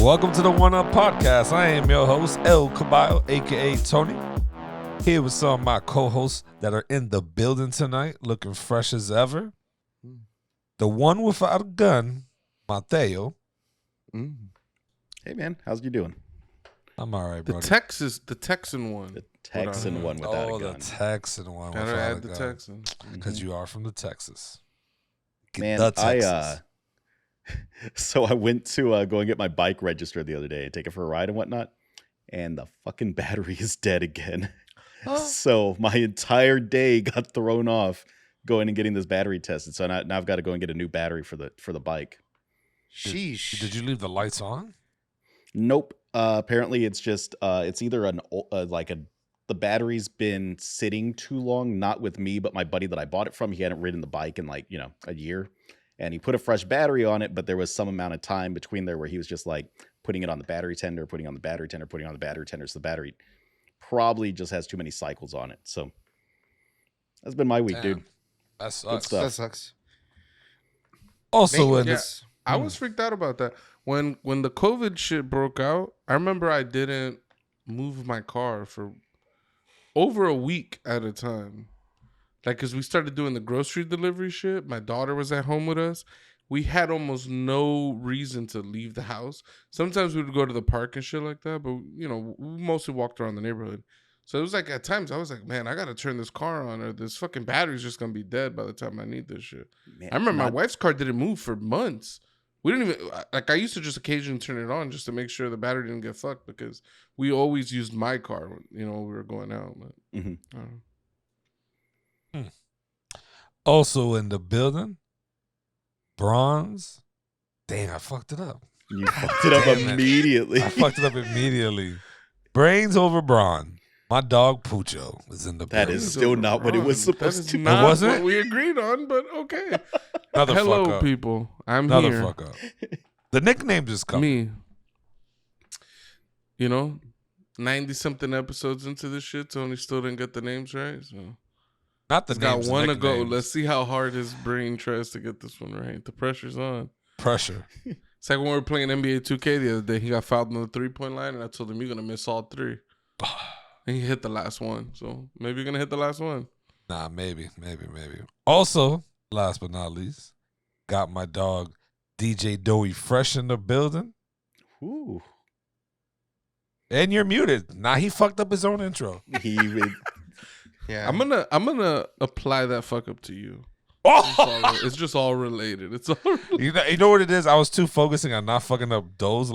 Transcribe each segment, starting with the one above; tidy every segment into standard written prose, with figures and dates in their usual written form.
Welcome to the One Up Podcast. I am your host, El Caballo, aka Tony. Here with some of my co-hosts that are in the building tonight, looking fresh as ever. The one without a gun, Mateo. Hey man, how's you doing? I'm all right, bro. The Texan one. The Texan one without a gun. The Texan one Gotta without add a the gun. Texan. Because you are from the Texas. Man, the Texas. So I went to go and get my bike registered the other day and take it for a ride and whatnot, and the fucking battery is dead again. So my entire day got thrown off going and getting this battery tested. So now I've got to go and get a new battery for the bike. Sheesh. Did you leave the lights on? Nope. Apparently it's just it's either the battery's been sitting too long, not with me, but my buddy that I bought it from. He hadn't ridden the bike in a year. And he put a fresh battery on it, but there was some amount of time between there where he was just like putting it on the battery tender, putting on the battery tender, putting on the battery tender. So the battery probably just has too many cycles on it. So that's been my week, dude. That sucks. Good That stuff. sucks. Also, in Yeah, this, I was freaked out about that. When the COVID shit broke out, I remember I didn't move my car for over a week at a time. Like, because we started doing the grocery delivery shit. My daughter was at home with us. We had almost no reason to leave the house. Sometimes we would go to the park and shit like that, but, we mostly walked around the neighborhood. So it was like, at times, I was like, man, I got to turn this car on or this fucking battery's just going to be dead by the time I need this shit. Man, I remember my wife's car didn't move for months. We didn't even, I used to just occasionally turn it on just to make sure the battery didn't get fucked because we always used my car when, we were going out. But, I don't know. also in the building, Bronze. Dang, I fucked it up. You fucked it up Damn it. immediately. I fucked it up immediately. Brains over Brawn. My dog Pucho is in the That building. is still not what it was That supposed is to be. not wasn't? what we agreed on, but okay. Another fuck Hello, up. people. I'm Another here. fuck up. The nickname just come. Me. 90-something episodes into this shit, Tony still didn't get the names right. So Not the he's got names, one to go. nicknames. Let's see how hard his brain tries to get this one right. The pressure's on. Pressure. It's like when we were playing NBA 2K the other day. He got fouled on the 3-point line, and I told him, you're going to miss all three. And he hit the last one. So maybe you're going to hit the last one. Nah, maybe. Also, last but not least, got my dog DJ Doey Fresh in the building. Ooh. And you're muted. Nah, he fucked up his own intro. Yeah. I'm gonna apply that fuck up to you. Oh! It's just all related. It's all related. You know what it is? I was too focusing on not fucking up Doe's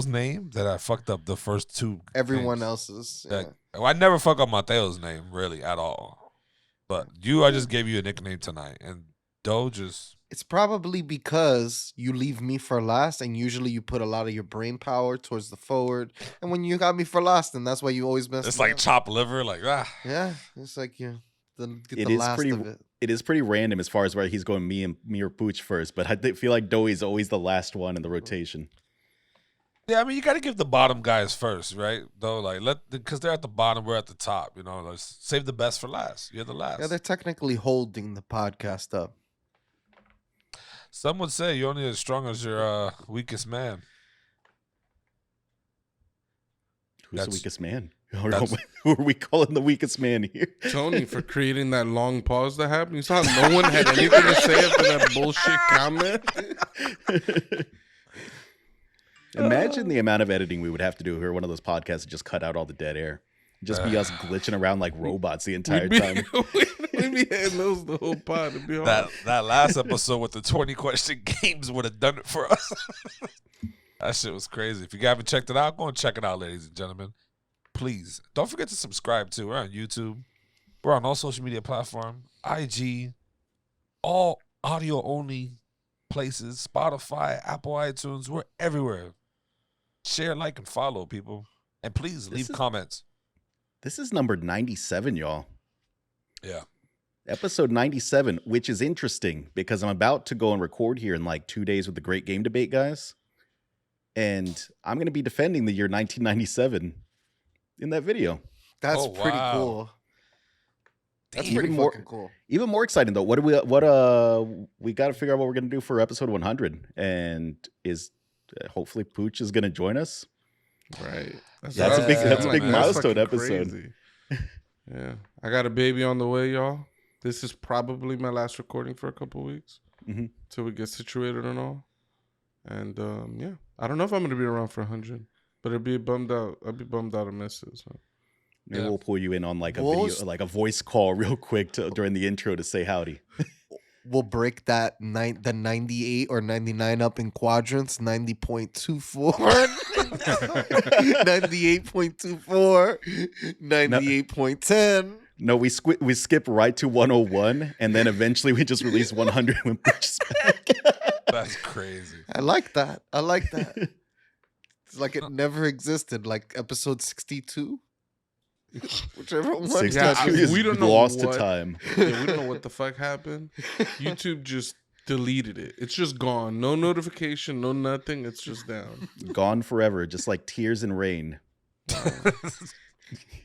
name that I fucked up the first two. Everyone names. else's. Yeah. I never fuck up Mateo's name really at all. But I just gave you a nickname tonight, and Doe just. It's probably because you leave me for last, and usually you put a lot of your brain power towards the forward. And when you got me for last, and that's why you always mess. It's me like up. chopped liver, like Yeah, it's like get It the is last pretty- of it. It is pretty random as far as where he's going me or Pooch first, but I feel like Doey's always the last one in the rotation. Yeah, I mean, you got to give the bottom guys first, right? Though, because they're at the bottom, we're at the top. Let's save the best for last. You're the last. Yeah, they're technically holding the podcast up. Some would say you're only as strong as your weakest man. Who's the weakest man? that's- Who are we calling the weakest man here? Tony for creating that long pause that happened. You saw how no one had anything to say after that bullshit comment. Imagine the amount of editing we would have to do if we were one of those podcasts that just cut out all the dead air. Just be us glitching around like robots the entire time. We'd be hitting those the whole pod. It'd be hard. That last episode with the 20 question games would have done it for us. That shit was crazy. If you haven't checked it out, go and check it out, ladies and gentlemen. Please don't forget to subscribe too. We're on YouTube. We're on all social media platforms, IG, all audio only places, Spotify, Apple iTunes. We're everywhere. Share, like, and follow, people. And please leave comments. This is number 97, y'all. Yeah. Episode 97, which is interesting because I'm about to go and record here in like 2 days with the Great Game Debate guys. And I'm going to be defending the year 1997 in that video. That's Oh, pretty wow. cool. That's Even pretty more- fucking cool. Even more exciting though, we got to figure out what we're going to do for episode 100. And is hopefully Pooch is gonna join us. Right. That's a big man, milestone fucking episode. crazy. Yeah. I got a baby on the way, y'all. This is probably my last recording for a couple weeks till we get situated and all. And yeah, I don't know if I'm gonna be around for 100, but I'd be bummed out. I'd be bummed out to miss it. So. Maybe we'll pull you in on like a video, like a voice call, real quick during the intro to say howdy. We'll break the 98 or 99 up in quadrants. 90.24, 98.24, 98.10. No, we skip right to 101, and then eventually we just release 100 when Pooch is back. That's crazy. I like that. It's like it never existed. Like episode 62. Whichever one. 62 is we don't know lost what, to time. Yeah, we don't know what the fuck happened. YouTube just deleted it. It's just gone. No notification, no nothing. It's just down. Gone forever, just like tears and rain.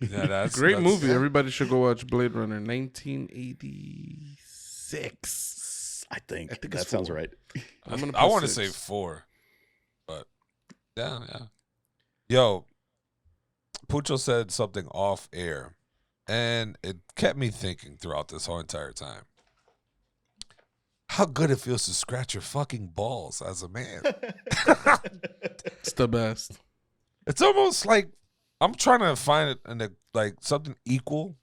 Yeah, that's Great movie. Everybody should go watch Blade Runner 1986. I think it's that sounds 4. right. I want to say 4, but yeah. Yo, Pucho said something off air, and it kept me thinking throughout this whole entire time. How good it feels to scratch your fucking balls as a man. It's the best. It's almost like I'm trying to find it in like something equal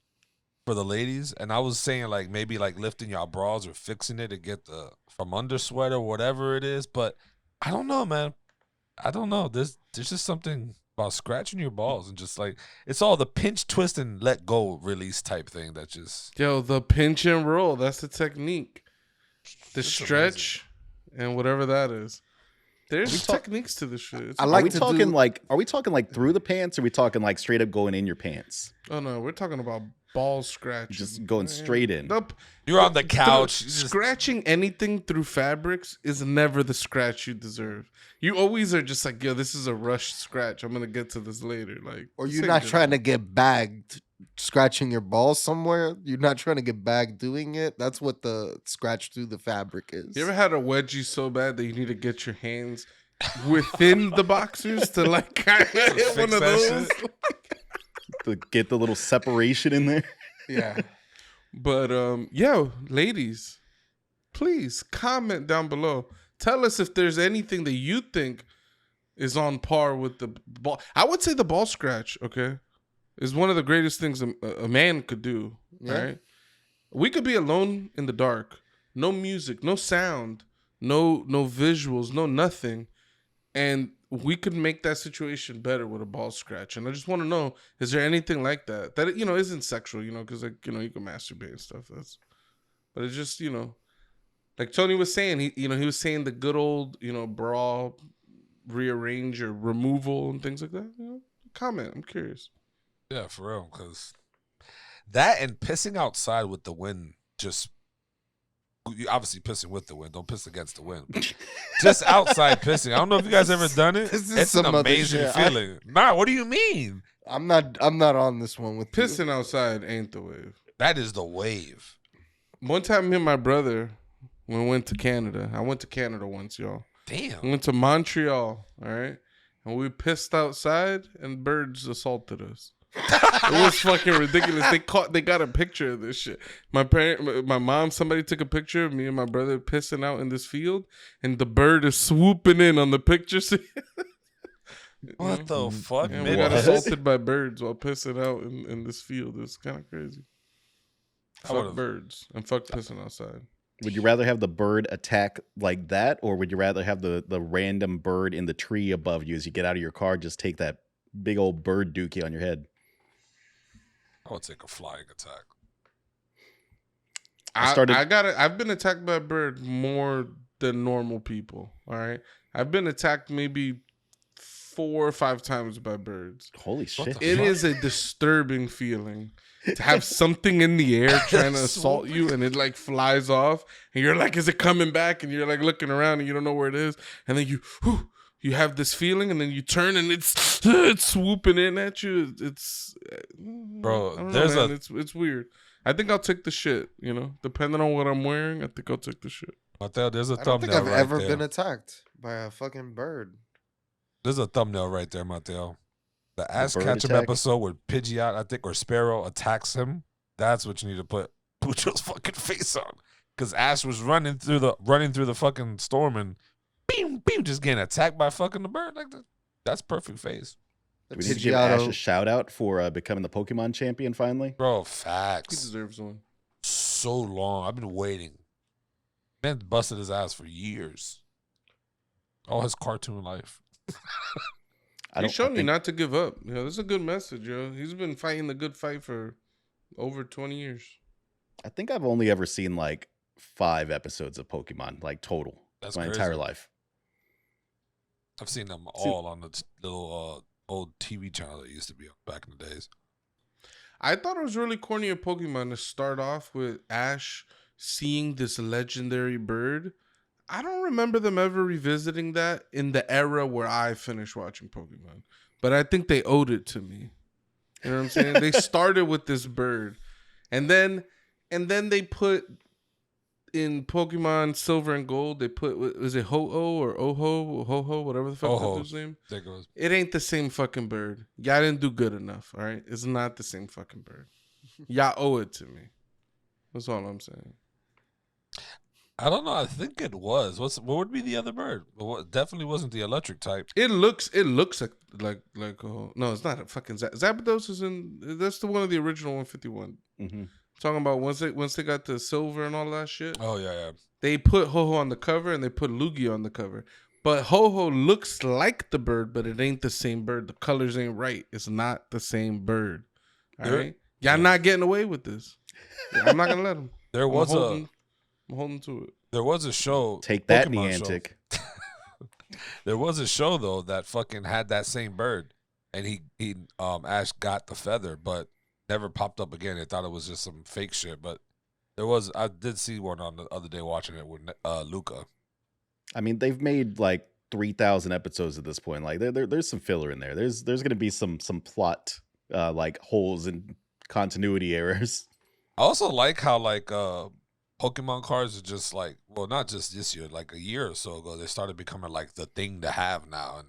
for the ladies, and I was saying like maybe like lifting your bras or fixing it to get the from under sweat or whatever it is, but I don't know, man. I don't know. There's just something about scratching your balls and just like it's all the pinch, twist, and let go release type thing that just The pinch and roll. That's the technique. The it's stretch and whatever that is. There's techniques to this shit. Are we talking like through the pants, or are we talking like straight up going in your pants? Oh no, we're talking about ball scratching. Just going straight in. You're on the couch. Scratching anything through fabrics is never the scratch you deserve. You always are just like, yo, this is a rushed scratch. I'm gonna get to this later. Like, Or you're not trying to get bagged scratching your balls somewhere. You're not trying to get bagged doing it. That's what the scratch through the fabric is. You ever had a wedgie so bad that you need to get your hands within the boxers to like kind of hit one of those? To get the little separation in there. Yeah. But ladies, please comment down below. Tell us if there's anything that you think is on par with the ball. I would say the ball scratch, okay, is one of the greatest things a man could do. Yeah. Right? We could be alone in the dark, no music, no sound, no visuals, no nothing, and we could make that situation better with a ball scratch. And I just want to know, is there anything like that isn't sexual, because like you can masturbate and stuff. But it's just like Tony was saying, he was saying the good old bra rearrange or removal and things like that. Comment. I'm curious. Yeah, for real, because that and pissing outside with the wind, just you obviously pissing with the wind, don't piss against the wind. Just outside pissing. I don't know if you guys ever done it. It's an amazing feeling. What do you mean? I'm not on this one with pissing outside ain't the wave. That is the wave. One time, me and my brother, when we went to Canada. I went to Canada once, y'all. Damn. We went to Montreal, all right? And we pissed outside and birds assaulted us. It was fucking ridiculous. They got a picture of this shit. My mom, somebody took a picture of me and my brother pissing out in this field, and the bird is swooping in on the picture. What the fuck? Yeah, we got assaulted by birds while pissing out in this field. It's kind of crazy. Fuck birds and fuck pissing outside. Would you rather have the bird attack like that, or would you rather have the random bird in the tree above you as you get out of your car, just take that big old bird dookie on your head? I would take a flying attack. I've been attacked by a bird more than normal people. All right. I've been attacked maybe 4 or 5 times by birds. Holy shit. It is a disturbing feeling to have something in the air trying to assault you, and it like flies off, and you're like, is it coming back? And you're like looking around and you don't know where it is. And then you have this feeling, and then you turn and it's swooping in at you. It's bro, it's weird. I think I'll take the shit, depending on what I'm wearing. I think I'll take the shit. Mateo, there's a I don't think thumbnail I've ever been attacked by a fucking bird. There's a thumbnail right there, Mateo. The Ash bird Ketchum attack? episode where Pidgeot, I think, or Sparrow attacks him. That's what you need to put Pucho's fucking face on. Because Ash was running through the fucking storm and beam, beam, just getting attacked by fucking the bird. Like that's perfect face. Do we need to give Pidgeotto. Ash a shout out for becoming the Pokemon champion finally? Bro, He facts. deserves one. So long. I've been waiting. Man busted his ass for years. All his cartoon life. He's shown you not to give up. You know, this is a good message, yo. He's been fighting the good fight for over 20 years. I think I've only ever seen like 5 episodes of Pokemon, like total. That's my crazy. entire life. I've seen them all on the little old TV channel that used to be on back in the days. I thought it was really corny of Pokemon to start off with Ash seeing this legendary bird. I don't remember them ever revisiting that in the era where I finished watching Pokemon. But I think they owed it to me. You know what I'm saying? They started with this bird. And then they put in Pokemon Silver and Gold, they put, was it Ho-Oh or Ho-Ho, whatever the fuck Ho-Ho. his name? There goes. It ain't the same fucking bird. Y'all didn't do good enough, all right? It's not the same fucking bird. Y'all owe it to me. That's all I'm saying. I don't know. I think it was. What would be the other bird? Well, definitely wasn't the electric type. It looks like no, it's not a fucking Zapdos is in. That's the one of the original 151. Mm-hmm. Talking about once they got the silver and all that shit. Oh yeah. They put Ho-Ho on the cover and they put Lugia on the cover. But Ho-Ho looks like the bird, but it ain't the same bird. The colors ain't right. It's not the same bird. All right, y'all not getting away with this. Yeah, I'm not gonna let them. I'm holding to it. There was a show. Take that, Pokemon Niantic. There was a show though that fucking had that same bird, and he Ash got the feather, but never popped up again. They thought it was just some fake shit, but I did see one on the other day watching it with Luca. I mean, they've made like 3,000 episodes at this point. Like there's some filler in there. There's gonna be some plot like holes and continuity errors. I also like how Pokemon cards are just like, well, not just this year, like a year or so ago, they started becoming like the thing to have now.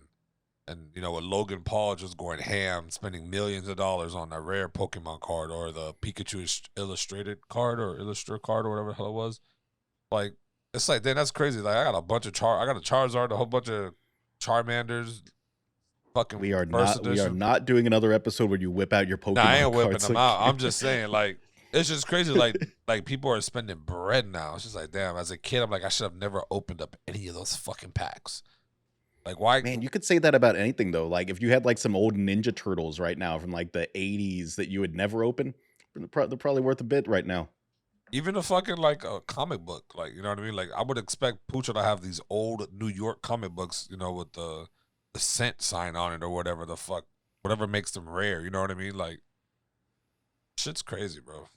And you know, with Logan Paul just going ham, spending millions of dollars on a rare Pokemon card or the Pikachu illustrated card or Illustra card or whatever the hell it was. Like, it's like, then that's crazy. Like, I got a Charizard, a whole bunch of Charmanders. Fucking We are first not edition. doing another episode where you whip out your Pokemon. Nah, I ain't whipping cards them like out. you- I'm just saying, like, it's just crazy. Like people are spending bread now. It's just like, damn. As a kid, I'm like, I should have never opened up any of those fucking packs. Like, why? Man, you could say that about anything though. Like if you had like some old Ninja Turtles right now from like the 80s that you would never open, they're probably worth a bit right now. Even a fucking like a comic book, like, you know what I mean? Like, I would expect Pucho to have these old New York comic books, you know, with the scent sign on it or whatever the fuck, whatever makes them rare. You know what I mean? Like, shit's crazy, bro.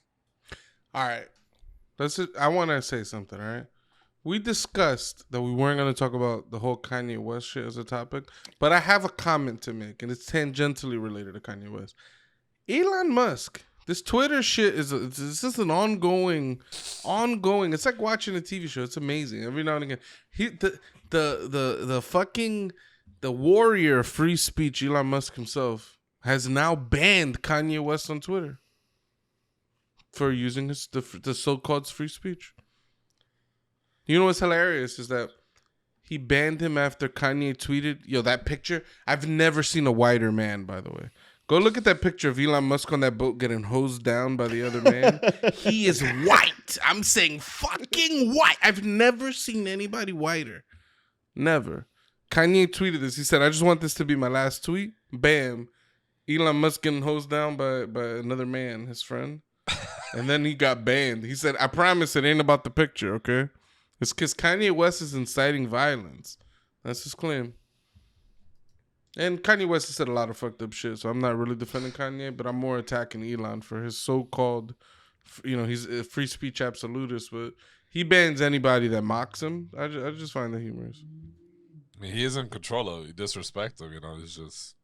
All right, I want to say something. All right, we discussed that we weren't going to talk about the whole Kanye West shit as a topic, but I have a comment to make, and it's tangentially related to Kanye West. Elon Musk. This Twitter shit is an ongoing. It's like watching a TV show. It's amazing. Every now and again, the fucking warrior of free speech, Elon Musk himself, has now banned Kanye West on Twitter for using the so-called free speech. You know what's hilarious is that he banned him after Kanye tweeted, "Yo, that picture. I've never seen a whiter man, by the way." Go look at that picture of Elon Musk on that boat getting hosed down by the other man. He is white. I'm saying fucking white. I've never seen anybody whiter. Never. Kanye tweeted this. He said, "I just want this to be my last tweet." Bam. Elon Musk getting hosed down by another man, his friend. And then he got banned. He said, "I promise it ain't about the picture, okay? It's because Kanye West is inciting violence." That's his claim. And Kanye West has said a lot of fucked up shit, so I'm not really defending Kanye, but I'm more attacking Elon for his so-called, you know, he's a free speech absolutist, but he bans anybody that mocks him. I just find that humorous. I mean, he is in control of it. You disrespect him, you know, he's just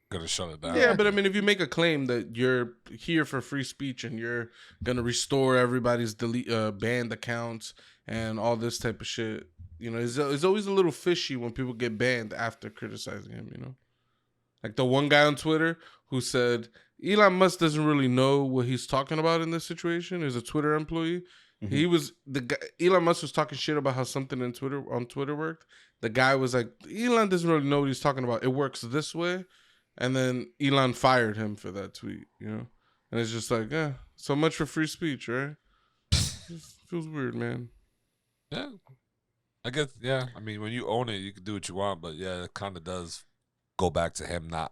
gonna shut it down. Yeah, but I mean, if you make a claim that you're here for free speech and you're gonna restore everybody's banned accounts and all this type of shit, it's always a little fishy when people get banned after criticizing him. Like the one guy on Twitter who said Elon Musk doesn't really know what he's talking about in this situation. Is a Twitter employee. Mhm. He was the guy. Elon Musk was talking shit about how something on Twitter worked. The guy was like, Elon doesn't really know what he's talking about. It works this way, and then Elon fired him for that tweet. And it's just like, so much for free speech, right? It feels weird, man. Yeah. I guess, yeah. I mean, when you own it, you can do what you want, but yeah, it kind of does go back to him not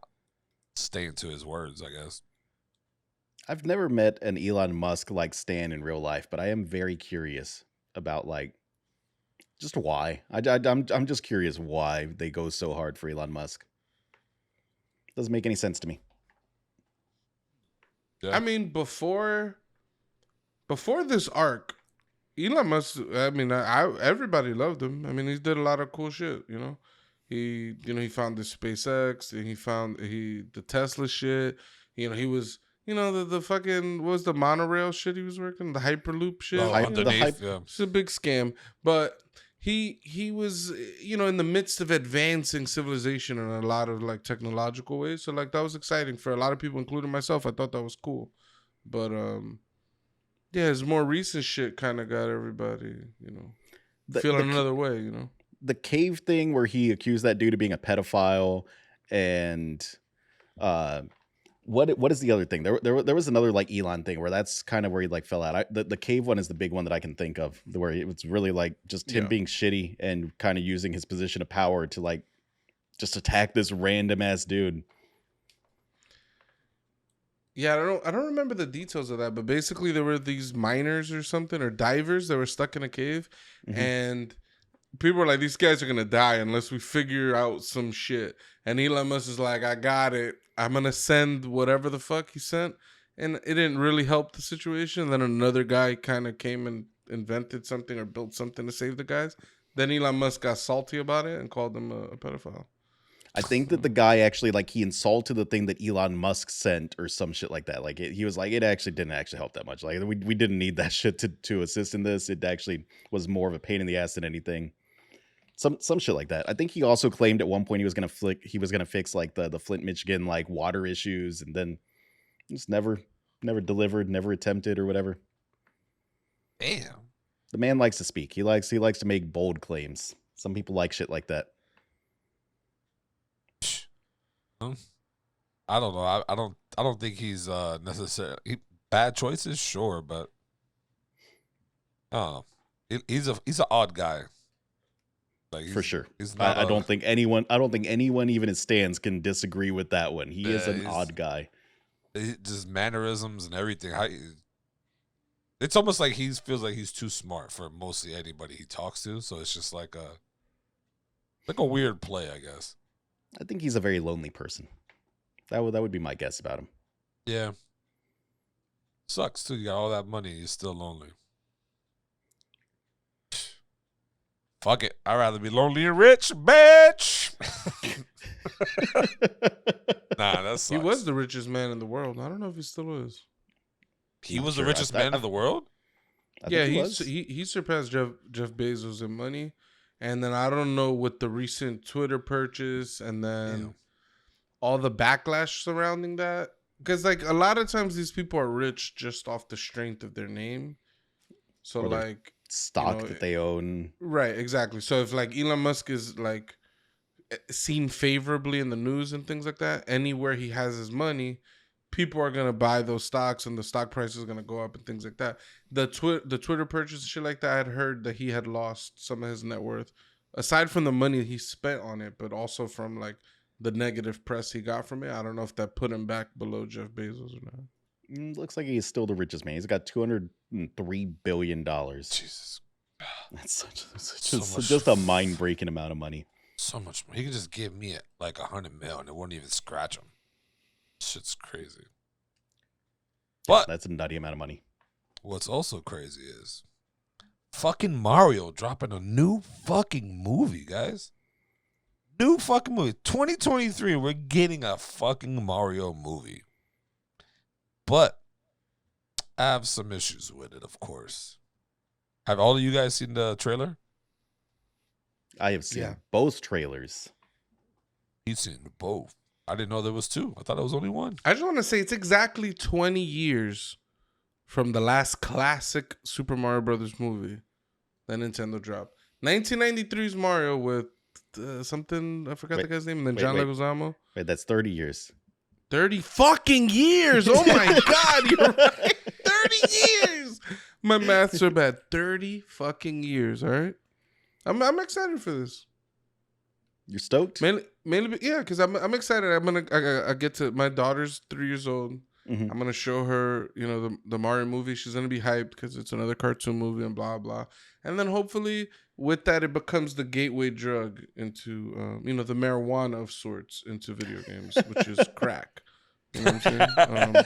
staying to his words, I guess. I've never met an Elon Musk like stan in real life, but I am very curious about like just why. I'm just curious why they go so hard for Elon Musk. Doesn't make any sense to me. Yeah. I mean, before this arc, Elon Musk. I mean, everybody loved him. I mean, he did a lot of cool shit. He found the SpaceX, and he found the Tesla shit. He was the fucking, what was the monorail shit he was working, the Hyperloop shit. Oh, underneath, yeah. It's a big scam, but he was in the midst of advancing civilization in a lot of like technological ways. So like that was exciting for a lot of people, including myself. I thought that was cool, but yeah, his more recent shit kind of got everybody feeling another way. The cave thing where he accused that dude of being a pedophile, and what is the other thing? There was another like Elon thing where that's kind of where he like fell out. The cave one is the big one that I can think of, where it was really like just him being shitty and kind of using his position of power to like just attack this random ass dude. Yeah, I don't remember the details of that, but basically there were these miners or something, or divers that were stuck in a cave, and people were like, these guys are gonna die unless we figure out some shit. And Elon Musk is like, I got it. I'm gonna send whatever the fuck he sent, and it didn't really help the situation. Then another guy kind of came and invented something or built something to save the guys. Then Elon Musk got salty about it and called them a pedophile. I think that the guy actually like he insulted the thing that Elon Musk sent or some shit like that. Like he was like, it actually didn't actually help that much. Like we didn't need that shit to assist in this. It actually was more of a pain in the ass than anything. Some shit like that. I think he also claimed at one point he was gonna fix like the Flint, Michigan like water issues, and then just never delivered, never attempted or whatever. Damn. The man likes to speak. He likes to make bold claims. Some people like shit like that. I don't know. I don't think he's necessarily bad choices, sure, but I don't know. He's an odd guy. Like For sure. He's not I don't think anyone even his stands can disagree with that one. He is an odd guy. Just mannerisms and everything. It's almost like he feels like he's too smart for mostly anybody he talks to. So it's just like a weird play, I guess. I think he's a very lonely person. That would be my guess about him. Yeah. Sucks too. You got all that money, you're still lonely. Fuck it. I'd rather be lonely and rich, bitch. Nah, that sucks. He was the richest man in the world. I don't know if he still is. He was the richest man in the world? Yeah, he surpassed Jeff Bezos in money. And then I don't know with the recent Twitter purchase and then all the backlash surrounding that. Because like a lot of times these people are rich just off the strength of their name. So like stock that they own. Right, exactly. So if like Elon Musk is like seen favorably in the news and things like that, anywhere he has his money, people are gonna buy those stocks and the stock price is gonna go up and things like that. The Twitter purchase and shit like that, I had heard that he had lost some of his net worth, aside from the money he spent on it, but also from like the negative press he got from it. I don't know if that put him back below Jeff Bezos or not. Looks like he's still the richest man. He's got $203 billion. Jesus. That's just a mind-breaking amount of money. So much money. He could just give me like $100 million and it wouldn't even scratch him. Shit's crazy. But that's a nutty amount of money. What's also crazy is fucking Mario dropping a new fucking movie, guys. New fucking movie. 2023, we're getting a fucking Mario movie. But I have some issues with it, of course. Have all of you guys seen the trailer? I have seen Yeah. both trailers. He's seen both. I didn't know there was two. I thought it was only one. I just want to say it's exactly 20 years from the last classic Super Mario Brothers movie that Nintendo dropped. 1993's Mario with something, I forgot the guy's name, and then John Leguizamo. Wait, that's 30 years. 30 fucking years. Oh my God, you're right. 30 years. My maths are bad. 30 fucking years, all right? I'm excited for this. You're stoked? Mainly, yeah, because I'm excited. I get to, my daughter's 3 years old. Mhm. I'm gonna show her, the Mario movie. She's gonna be hyped because it's another cartoon movie and blah blah. And then hopefully with that, it becomes the gateway drug into, the marijuana of sorts into video games, which is crack. You know what I'm saying?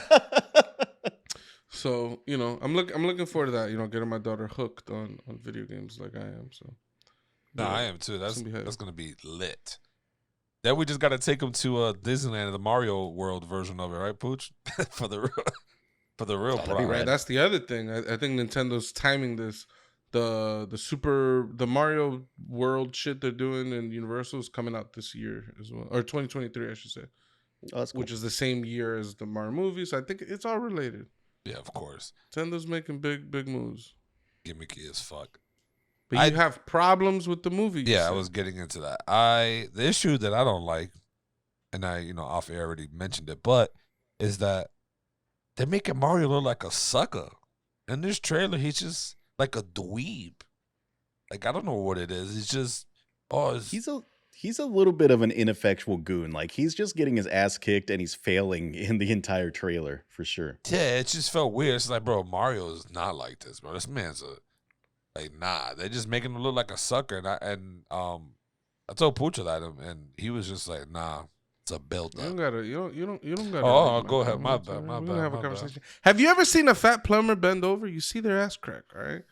So I'm looking forward to that. Getting my daughter hooked on video games like I am. So. No, Yeah. I am too. That's It's gonna be lit. Then we just gotta take him to Disneyland, the Mario World version of it, right, Pooch? for the real that'd be prize. Right, that's the other thing. I think Nintendo's timing this. The Mario World shit they're doing in Universal is coming out this year as well, or 2023, I should say, Oh, that's cool. which is the same year as the Mario movie. So I think it's all related. Yeah, of course. Nintendo's making big moves. Gimmicky as fuck. But you have problems with the movie. Yeah, I was getting into that. The issue that I don't like, and I, off air already mentioned it, but is that they're making Mario look like a sucker. In this trailer, he's just like a dweeb. Like, I don't know what it is. It's just, He's a little bit of an ineffectual goon. Like, he's just getting his ass kicked and he's failing in the entire trailer for sure. yeah, it just felt weird. It's like, bro, Mario is not like this, bro. This man's nah. They're just making him look like a sucker. And I told Pucho that, and he was just like, nah, it's a build You up. don't gotta. You don't gotta. Oh, go ahead. My It's bad. all right. My We're bad. gonna have a my conversation. Have you ever seen a fat plumber bend over? You see their ass crack, all right?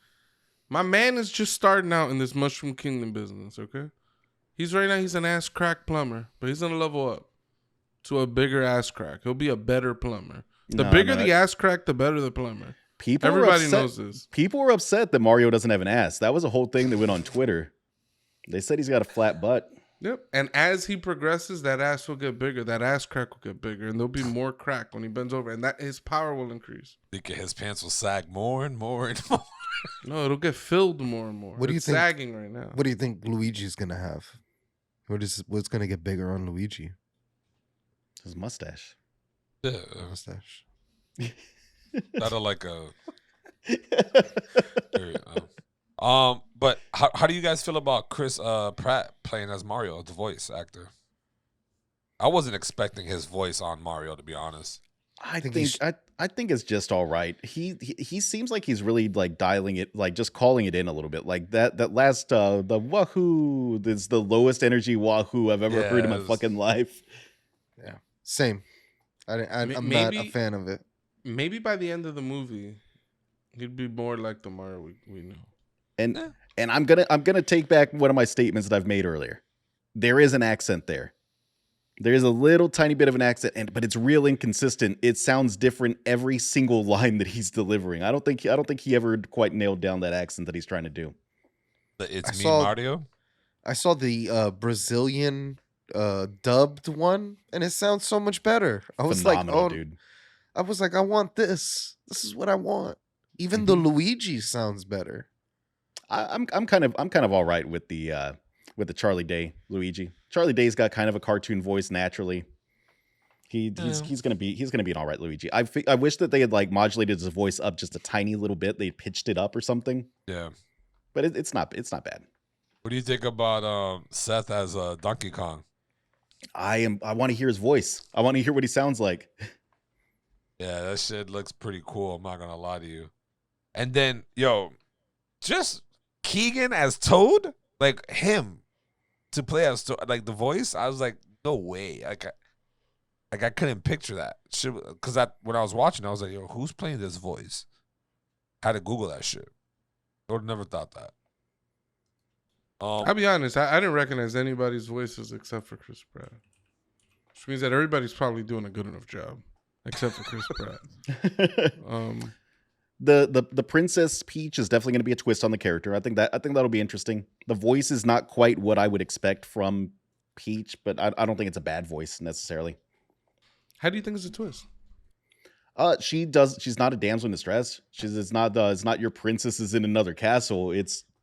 My man is just starting out in this Mushroom Kingdom business, okay? He's an ass crack plumber, but he's gonna level up to a bigger ass crack. He'll be a better plumber. The bigger the ass crack, the better the plumber. Everybody knows this. People were upset that Mario doesn't have an ass. That was a whole thing that went on Twitter. They said he's got a flat butt. Yep. And as he progresses, that ass will get bigger. That ass crack will get bigger, and there'll be more crack when he bends over, and that his power will increase. Thinking his pants will sag more and more and more. No, it'll get filled more and more. What do you It's think? sagging right now. What do you think Luigi's gonna have? What's gonna get bigger on Luigi? His mustache. Yeah, Mustache. that are like a. There you go. But how do you guys feel about Chris Pratt playing as Mario, the voice actor? I wasn't expecting his voice on Mario, to be honest. I think it's just all right. He seems like he's really like dialing it, like just calling it in a little bit. Like that last the wahoo is the lowest energy wahoo I've ever heard in my fucking life. Yeah, same. I'm not Maybe- a fan of it. Maybe by the end of the movie, he'd be more like the Mario we know. And I'm gonna take back one of my statements that I've made earlier. There is an accent there. There is a little tiny bit of an accent, but it's real inconsistent. It sounds different every single line that he's delivering. I don't think he ever quite nailed down that accent that he's trying to do. It's me, saw- Mario. I saw the Brazilian dubbed one, and it sounds so much better. I was Phenomenal, like, dude. I was like, I want this. This is what I want. Even the Luigi sounds better. I'm kind of all right with the Charlie Day Luigi. Charlie Day's got kind of a cartoon voice naturally. He's gonna be an all right Luigi. I wish that they had like modulated his voice up just a tiny little bit. They pitched it up or something. Yeah. But it's not bad. What do you think about Seth as Donkey Kong? I want to hear his voice. I want to hear what he sounds like. Yeah, that shit looks pretty cool. I'm not gonna lie to you. And then, just Keegan as Toad, like him to play as like the voice. I was like, no way. I couldn't picture that shit because when I was watching, I was like, yo, who's playing this voice? I had to Google that shit. I would have never thought that. I'll be honest, I didn't recognize anybody's voices except for Chris Pratt. Which means that everybody's probably doing a good enough job. Except for Chris Pratt. The Princess Peach is definitely going to be a twist on the character. I think that'll be interesting. The voice is not quite what I would expect from Peach, but I don't think it's a bad voice necessarily. How do you think it's a twist? She's not a damsel in distress. It's not your princess is in another castle.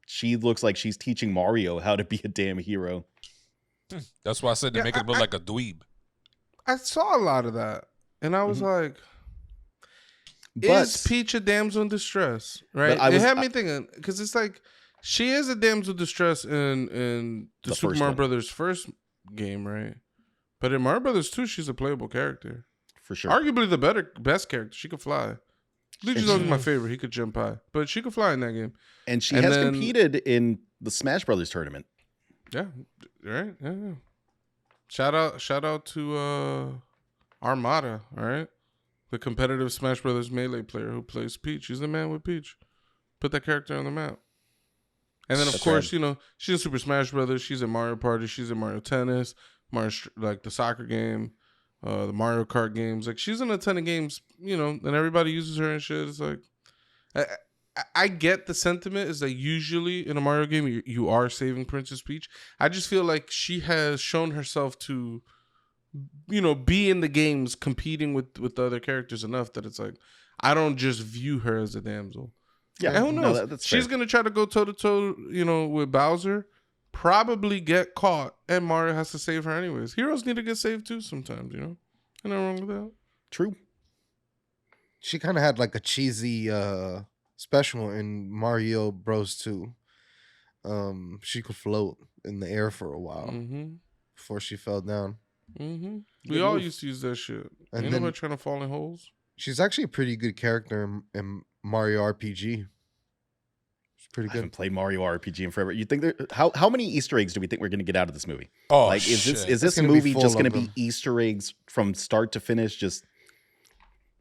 She looks like she's teaching Mario how to be a damn hero. That's why I said they make it look like a dweeb. I saw a lot of that, and I was like, But "Is Peach a damsel in distress?" Right? It had me thinking because it's like she is a damsel in distress in the Super Mario Brothers first game, right? But in Mario Brothers 2, she's a playable character. For sure. Arguably the best character. She could fly. Luigi's always my favorite. He could jump high. But she could fly in that game. And she has competed in the Smash Brothers tournament. Yeah. Right? Yeah. Shout out to Armada, all right? The competitive Smash Brothers Melee player who plays Peach. He's the man with Peach. Put that character on the map. And then, of course, you know, she's in Super Smash Brothers. She's in Mario Party. She's in Mario Tennis. Mario, like the soccer game. The Mario Kart games, like she's in a ton of games, you know, and everybody uses her and shit. It's like, I get the sentiment is that usually in a Mario game you are saving Princess Peach. I just feel like she has shown herself to, you know, be in the games competing with the other characters enough that it's like I don't just view her as a damsel. Yeah, and who knows? No, that's she's fair. gonna try to go toe to toe, you know, with Bowser. Probably get caught, and Mario has to save her anyways. Heroes need to get saved too sometimes, you know? Ain't nothing wrong with that. True. She kind of had like a cheesy special in Mario Bros 2. She could float in the air for a while before she fell down. We all used to use that shit. And Ain't then- nobody trying to fall in holes. She's actually a pretty good character in Mario RPG. She's pretty I good. haven't played Mario RPG in forever. You think how many Easter eggs do we think we're going to get out of this movie? Oh, like shit. is this gonna be movie full just going to of be them. Easter eggs from start to finish? Just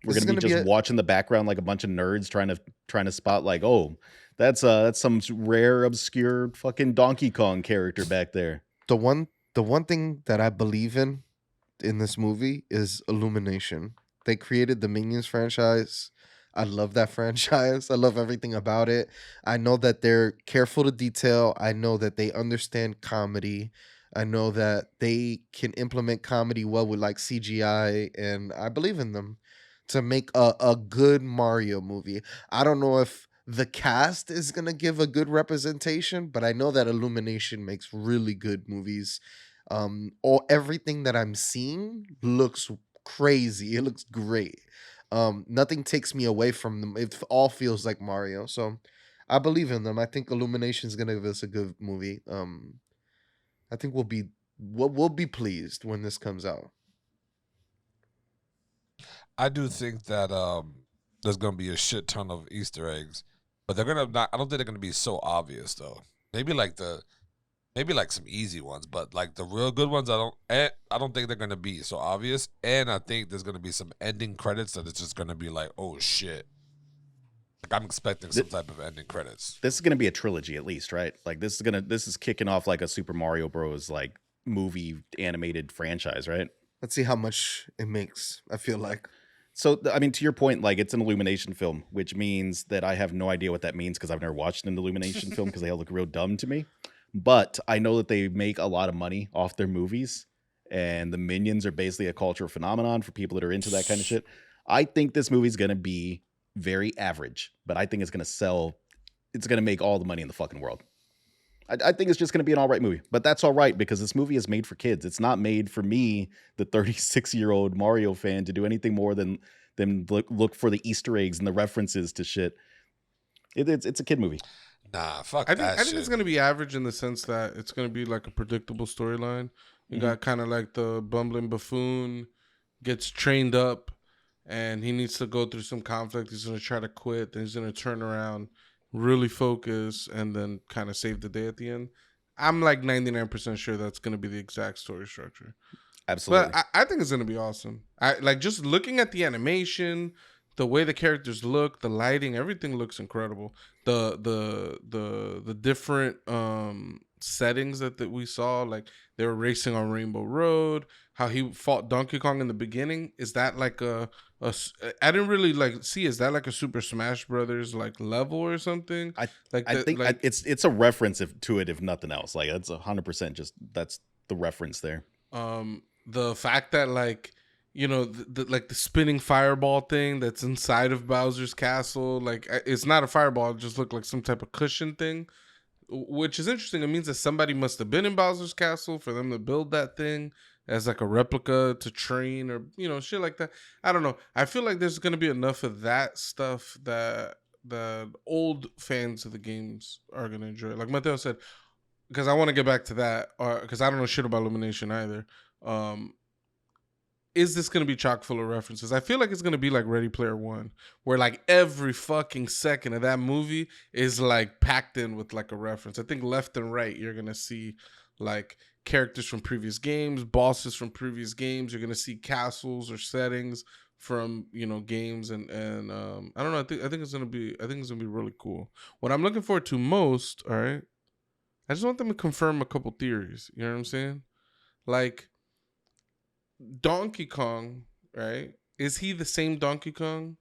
we're This is going to be gonna just be watching the background like a bunch of nerds trying to spot like, oh, that's some rare obscure fucking Donkey Kong character back there. The one thing that I believe in this movie is Illumination. They created the Minions franchise. I love that franchise. I love everything about it. I know that they're careful to detail. I know that they understand comedy. I know that they can implement comedy well with like CGI, and I believe in them to make a good Mario movie. I don't know if the cast is going to give a good representation, but I know that Illumination makes really good movies. Everything that I'm seeing looks crazy. It looks great. Nothing takes me away from them. It all feels like Mario. So I believe in them. I think Illumination is gonna give us a good movie. I think we'll be pleased when this comes out. I do think that there's gonna be a shit ton of Easter eggs, but they're gonna not. I don't think they're gonna be so obvious though. Maybe like some easy ones, but like the real good ones, I don't think they're gonna be so obvious. And I think there's gonna be some ending credits that it's just gonna be like, oh shit. Like I'm expecting some type of ending credits. This is going to be a trilogy at least, right? Like this is kicking off like a Super Mario Bros. Like movie animated franchise, right? Let's see how much it makes. I feel like. So, I mean, to your point, like it's an Illumination film, which means that I have no idea what that means because I've never watched an Illumination film because they all look real dumb to me. But I know that they make a lot of money off their movies, and the Minions are basically a cultural phenomenon for people that are into that kind of shit. I think this movie's going to be very average, but I think it's going to sell. It's going to make all the money in the fucking world. I think it's just going to be an all right movie, but that's all right because this movie is made for kids. It's not made for me, the 36-year-old Mario fan, to do anything more than look for the Easter eggs and the references to shit. It's a kid movie. Nah, fuck I that think shit. it's gonna be average in the sense that it's gonna be like a predictable storyline. You got kind of like the bumbling buffoon gets trained up, and he needs to go through some conflict. He's gonna try to quit, then he's gonna turn around, really focus, and then kind of save the day at the end. I'm like 99% sure that's gonna be the exact story structure. Absolutely. But I think it's gonna be awesome. I like just looking at the animation, the way the characters look, the lighting, everything looks incredible. The different settings that we saw, like they were racing on Rainbow Road, how he fought Donkey Kong in the beginning. Is that like I didn't really like see, is that like a Super Smash Brothers like level or something? I Like I think it's a reference to it, if nothing else. Like that's 100% just that's the reference there. The fact that like, you know, like the spinning fireball thing that's inside of Bowser's castle, like it's not a fireball, it just looked like some type of cushion thing, which is interesting. It means that somebody must have been in Bowser's castle for them to build that thing as like a replica to train, or you know, shit like that. I don't know. I feel like there's gonna be enough of that stuff that the old fans of the games are gonna enjoy. Like Mateo said, because I want to get back to that, because I don't know shit about Illumination either. Is this going to be chock full of references? I feel like it's going to be like Ready Player One, where like every fucking second of that movie is like packed in with like a reference. I think left and right, you're going to see like characters from previous games, bosses from previous games. You're going to see castles or settings from, you know, games. And I don't know. I think it's going to be really cool. What I'm looking forward to most, all right, I just want them to confirm a couple theories. You know what I'm saying? Like, Donkey Kong, right? Is he the same Donkey Kong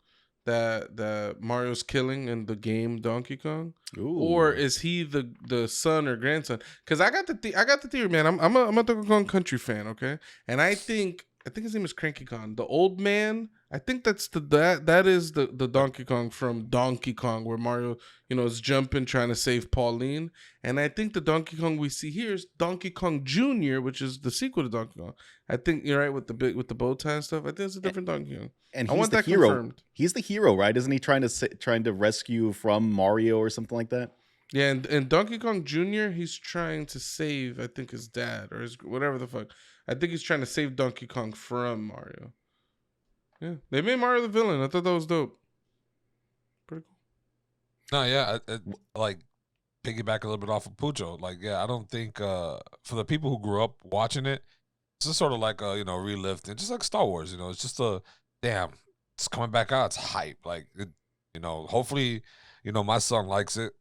that Mario's killing in the game Donkey Kong? Ooh. Or is he the son or grandson? Because I got the theory, man. I'm a Donkey Kong Country fan, okay? And I think his name is Cranky Kong. The old man, I think that is the Donkey Kong from Donkey Kong, where Mario, you know, is jumping trying to save Pauline. And I think the Donkey Kong we see here is Donkey Kong Jr., which is the sequel to Donkey Kong. I think you're right with the bow tie and stuff. I think it's a different Donkey Kong. And I he's want the that hero. confirmed. He's the hero, right? Isn't he trying to rescue from Mario or something like that? Yeah, and Donkey Kong Jr., he's trying to save, I think, his dad or his whatever the fuck. I think he's trying to save Donkey Kong from Mario. Yeah, they made Mario the villain. I thought that was dope. Pretty cool. No, yeah, like piggyback a little bit off of Pucho. Like, yeah, I don't think for the people who grew up watching it, it's just sort of like you know, relived, just like Star Wars. You know, it's just damn, it's coming back out. It's hype. Like, you know, hopefully, you know, my son likes it.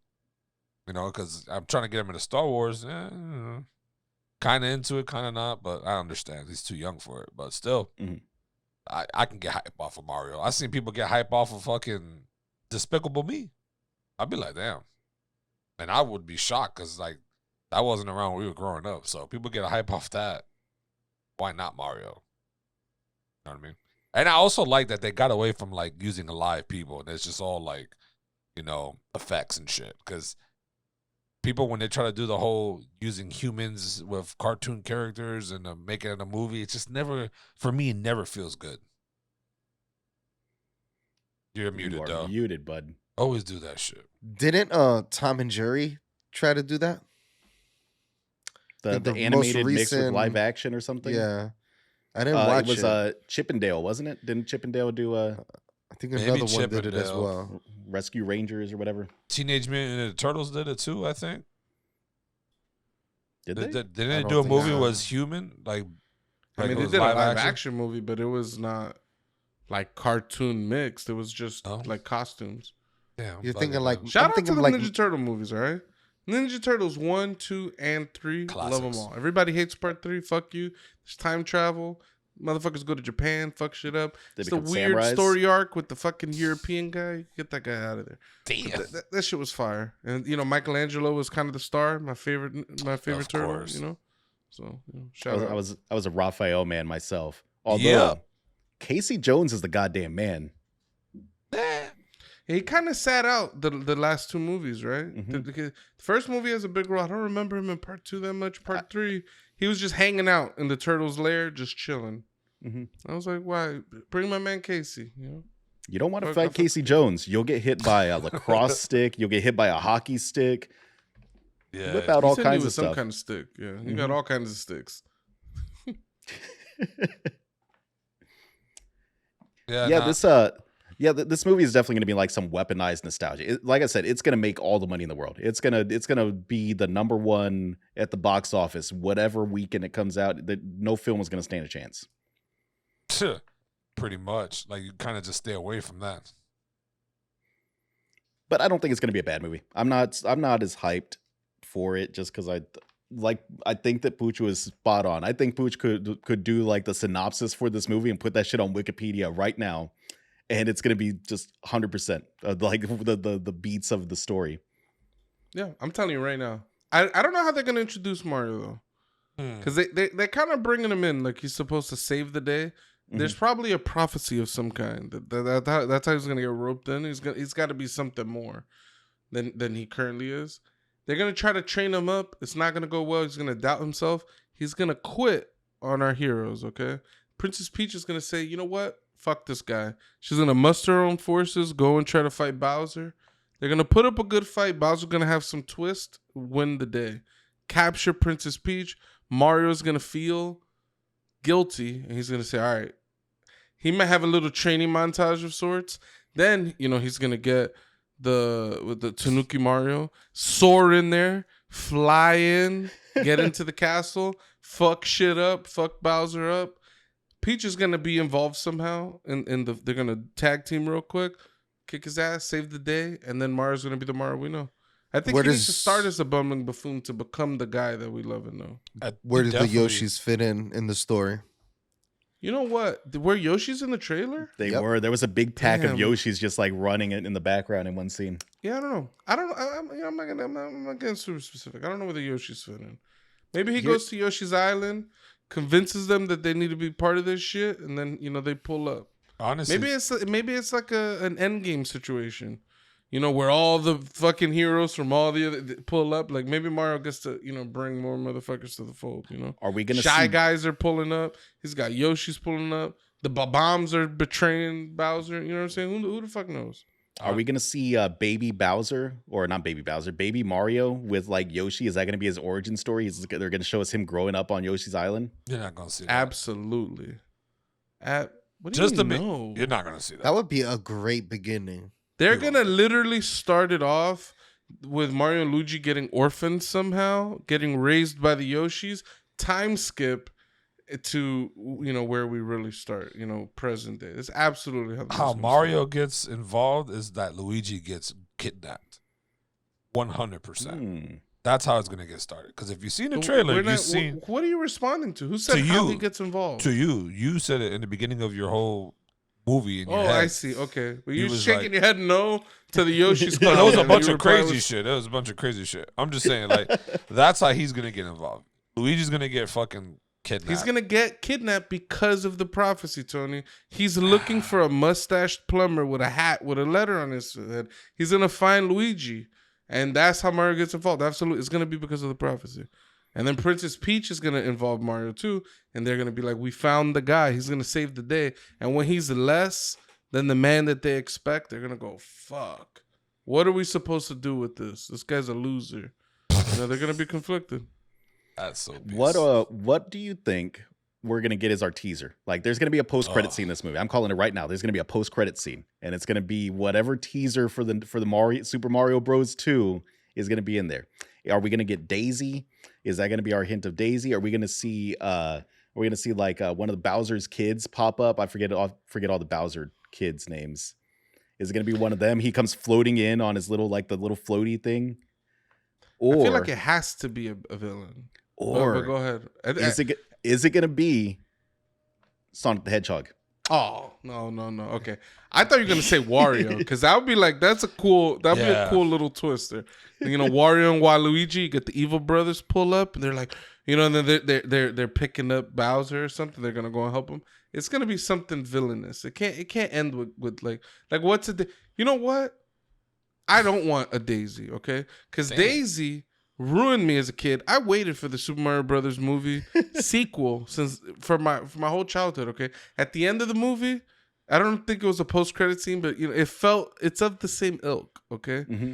You know, because I'm trying to get him into Star Wars. Kind of into it, kind of not, but I understand he's too young for it. But still, I can get hype off of Mario. I've seen people get hype off of fucking Despicable Me. I'd be like, damn. And I would be shocked because, like, that wasn't around when we were growing up. So people get a hype off that. Why not Mario? You know what I mean? And I also like that they got away from, like, using live people. And it's just all, like, you know, effects and shit. Because people, when they try to do the whole using humans with cartoon characters and make it in a movie, it's just never, for me, it never feels good. You're muted, You are though. muted, bud. Always do that shit. Didn't Tom and Jerry try to do that? The The animated most mixed with recent- live action or something. Yeah, I didn't watch it was Chippendale, wasn't it? Didn't Chippendale do I think Maybe another one did it as Chippendale. well. Rescue Rangers or whatever? Teenage Mutant Ninja Turtles did it too, I think. Did they? Didn't I they don't do a think movie so. was human? Like I mean, it they was did a live action movie, but it was not like cartoon mixed. It was just like costumes. Damn, You're fuck thinking it, like man. Shout I'm out to thinking the like Ninja Turtle movies, all right? Ninja Turtles 1, 2, and 3. Love them Classics. all. Everybody hates part 3. Fuck you. There's time travel. Motherfuckers go to Japan. Fuck shit up. They It's the become weird samurais. story arc with the fucking European guy. Get that guy out of there. Damn. That shit was fire. And, you know, Michelangelo was kind of the star. My favorite Of turtle, course. you know? So, you know, shout out. I was a Raphael man myself. Although Yeah. Casey Jones is the goddamn man. He kind of sat out the last 2 movies, right? Mhm. The first movie has a big role. I don't remember him in part 2 that much. Part 3, he was just hanging out in the turtles' lair, just chilling. Mhm. I was like, why? Bring my man Casey, you know? You don't want to Fuck- fight fuck- Casey Jones. You'll get hit by a lacrosse stick. You'll get hit by a hockey stick. Yeah. Whip out He all said he kinds was of some stuff. kind of stick. Yeah, he got Mhm. all kinds of sticks. Yeah. This movie is definitely going to be like some weaponized nostalgia. Like I said, it's going to make all the money in the world. It's gonna be the number one at the box office whatever weekend it comes out. No film is going to stand a chance. Pretty much. Like, you kind of just stay away from that. But I don't think it's going to be a bad movie. I'm not as hyped for it just because I think that Pucho is spot on. I think Pucho could do like the synopsis for this movie and put that shit on Wikipedia right now, and it's gonna be just 100% like the beats of the story. Yeah, I'm telling you right now. I don't know how they're gonna introduce Mario though, because they kind of bringing him in like he's supposed to save the day. There's probably a prophecy of some kind that's how he's gonna get roped in. He's got to be something more than he currently is. They're gonna try to train him up. It's not gonna go well. He's gonna doubt himself. He's gonna quit on our heroes. Okay, Princess Peach is gonna say, you know what? Fuck this guy. She's gonna muster her own forces, go and try to fight Bowser. They're gonna put up a good fight. Bowser's gonna have some twist, win the day, capture Princess Peach. Mario's gonna feel guilty, and he's gonna say, all right. He might have a little training montage of sorts. Then, he's gonna get the Tanuki Mario, soar in there, fly in, get into the castle, fuck shit up, fuck Bowser up. Peach is gonna be involved somehow, they're gonna tag team real quick, kick his ass, save the day, and then Mario's gonna be the Mario we know. I think he needs to start as a bumbling buffoon to become the guy that we love and know. Where did the Yoshis fit in the story? You know what? Were Yoshis in the trailer? They were. There was a big pack of Yoshis just like running it in the background in one scene. Yeah, I don't know. I'm not getting super specific. I don't know where the Yoshis fit in. Maybe he goes to Yoshi's Island, convinces them that they need to be part of this shit, and then they pull up. Honestly, maybe it's like an Endgame situation. Where all the fucking heroes from all the other pull up. Like maybe Mario gets to, bring more motherfuckers to the fold. Are we gonna Shy see Guys are pulling up? He's got Yoshi's pulling up. The bombs are betraying Bowser. You know what I'm saying? Who the fuck knows? Are we gonna see baby Bowser, or not baby Bowser, baby Mario with like Yoshi? Is that gonna be his origin story? They're gonna show us him growing up on Yoshi's Island? You're not gonna see that. Absolutely. What do you know? You're not gonna see that. That would be a great beginning. They're going to literally start it off with Mario and Luigi getting orphaned somehow, getting raised by the Yoshis, time skip to, where we really start, present day. It's absolutely how Mario gets involved is that Luigi gets kidnapped. 100%. That's how it's going to get started. Because if you've seen the trailer, you've seen... What are you responding to? Who said how he gets involved? To you. You said it in the beginning of your whole... movie in your head. I see. Okay. But you're shaking your head no to the Yoshi's. No, that was a bunch of crazy shit. That was a bunch of crazy shit. I'm just saying, like, that's how he's going to get involved. Luigi's going to get fucking kidnapped. He's going to get kidnapped because of the prophecy, Tony. He's looking for a mustached plumber with a hat with a letter on his head. He's going to find Luigi. And that's how Mario gets involved. Absolutely. It's going to be because of the prophecy. And then Princess Peach is going to involve Mario too. And they're going to be like, we found the guy. He's going to save the day. And when he's less than the man that they expect, they're going to go, fuck. What are we supposed to do with this? This guy's a loser. They're going to be conflicted. That's so beast. What do you think we're going to get as our teaser? Like, there's going to be a post-credit scene in this movie. I'm calling it right now. There's going to be a post-credit scene. And it's going to be whatever teaser for the Super Mario Bros. 2 is going to be in there. Are we going to get Daisy? Is that going to be our hint of Daisy? Are we going to see like one of the Bowser's kids pop up? I forget all the Bowser kids' names. Is it going to be one of them? He comes floating in on his little floaty thing. Or I feel like it has to be a villain. Or but go ahead. Is it going to be Sonic the Hedgehog? Oh, no. Okay. I thought you were going to say Wario, because that would be like, that'd be a cool little twister. Wario and Waluigi, you get the evil brothers pull up, and they're like, and then they're picking up Bowser or something. They're going to go and help him. It's going to be something villainous. It can't end with like what's a, you know what? I don't want a Daisy, okay? Because Daisy ruined me as a kid. I waited for the Super Mario Brothers movie sequel for my whole childhood, okay? At the end of the movie, I don't think it was a post-credit scene, but it's of the same ilk, okay? Mm-hmm.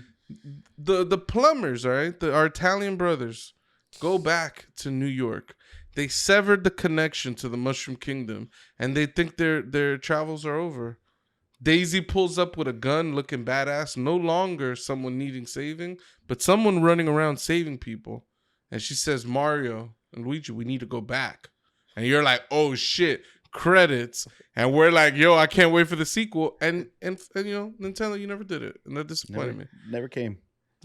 The plumbers, all right? Our Italian brothers go back to New York. They severed the connection to the Mushroom Kingdom, and they think their travels are over. Daisy pulls up with a gun looking badass, no longer someone needing saving, but someone running around saving people. And she says, Mario and Luigi, we need to go back. And you're like, oh shit, credits. And we're like, yo, I can't wait for the sequel. And Nintendo, you never did it. And that disappointed me. Never came.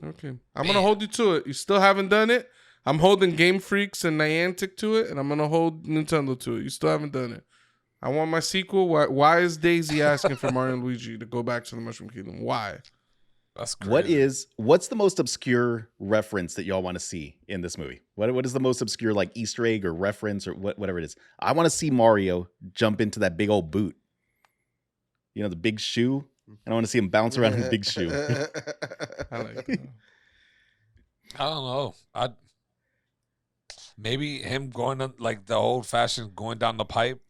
Okay. I'm going to hold you to it. You still haven't done it. I'm holding Game Freaks and Niantic to it, and I'm gonna hold Nintendo to it. You still haven't done it. I want my sequel. Why is Daisy asking for Mario and Luigi to go back to the Mushroom Kingdom? Why? That's crazy. What's the most obscure reference that y'all want to see in this movie? What is the most obscure like Easter egg or reference or whatever it is? I want to see Mario jump into that big old boot. You know, the big shoe. And I want to see him bounce around in the big shoe. I like that. I don't know. Maybe him going on, like the old fashioned going down the pipe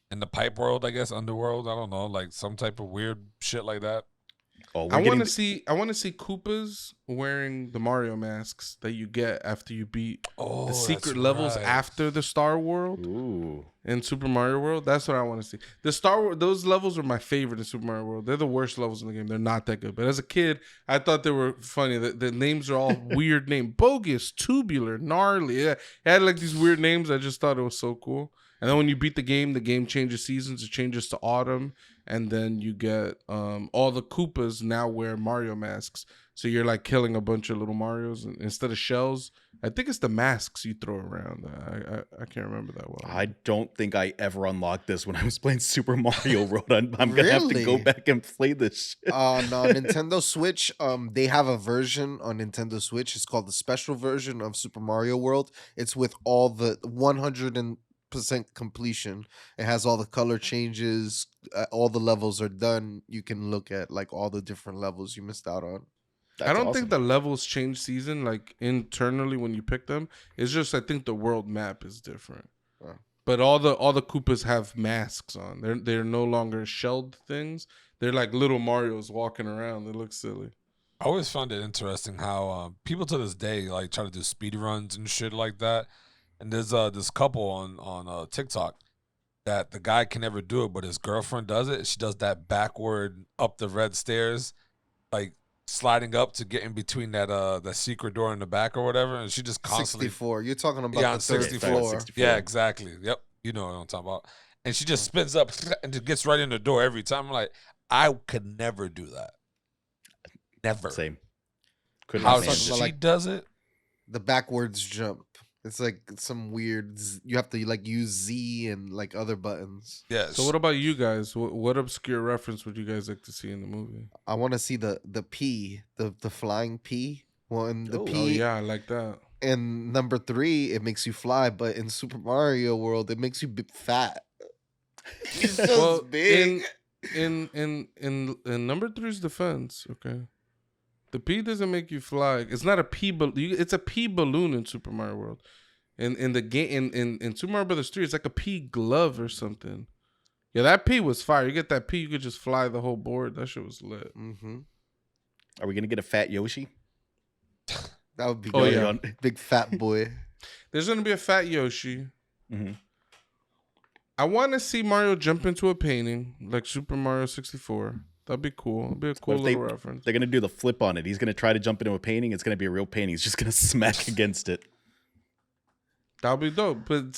in the pipe world, I guess, underworld. I don't know, like some type of weird shit like that. Oh, I want to see Koopas wearing the Mario masks that you get after you beat the secret that's levels right. after the Star World Ooh. in Super Mario World. That's what I want to see. The those levels are my favorite in Super Mario World. They're the worst levels in the game. They're not that good. But as a kid, I thought they were funny. The names are all weird names: bogus, tubular, gnarly. Yeah, it had like these weird names. I just thought it was so cool. And then when you beat the game changes seasons. It changes to autumn. And then you get all the Koopas now wear Mario masks. So you're like killing a bunch of little Marios instead of shells. I think it's the masks you throw around. I can't remember that well. I don't think I ever unlocked this when I was playing Super Mario World. I'm gonna have to go Really? back and play this shit. On Nintendo Switch, they have a version on Nintendo Switch. It's called the special version of Super Mario World. It's with all the 100% completion. It has all the color changes. All the levels are done. You can look at like all the different levels you missed out on. That's I don't awesome. think the levels change season like internally when you pick them. It's just I think the world map is different. Oh. But all the Koopas have masks on. They're no longer shelled things. They're like little Marios walking around. They look silly. I always found it interesting how people to this day like try to do speed runs and shit like that. And there's this couple on TikTok that the guy can never do it, but his girlfriend does it. She does that backward up the red stairs, like sliding up to get in between that secret door in the back or whatever, and she just constantly 64. You're talking about Yeah, the on third 64. floor. 64. Yeah, exactly. Yep. You know what I'm talking about. And she just spins up and just gets right in the door every time. I'm like, I could never do that. Never. Same. Couldn't How manage she it. like- does it? The backwards jump. It's like some weird. You have to like use Z and like other buttons. Yeah. So what about you guys? What obscure reference would you guys like to see in the movie? I want to see the P, the flying P. Well, in the Oh. P, Oh yeah, I like that. in number 3, it makes you fly, but in Super Mario World, it makes you fat. He's just Well, big. in number 3's defense, okay. The P doesn't make you fly. It's not a P balloon. It's a P balloon in Super Mario World. In the game in Super Mario Brothers 3, it's like a P glove or something. Yeah, that P was fire. You get that P, you could just fly the whole board. That shit was lit. Mm-hmm. Are we gonna get a fat Yoshi? That would be Oh, good. yeah. Big fat boy. There's gonna be a fat Yoshi. Mm-hmm. I want to see Mario jump into a painting like Super Mario 64. That'd be cool. It'd be a cool if they- little reference. They're gonna do the flip on it. He's gonna try to jump into a painting. It's gonna be a real painting. He's just gonna smack against it. That'd be dope. But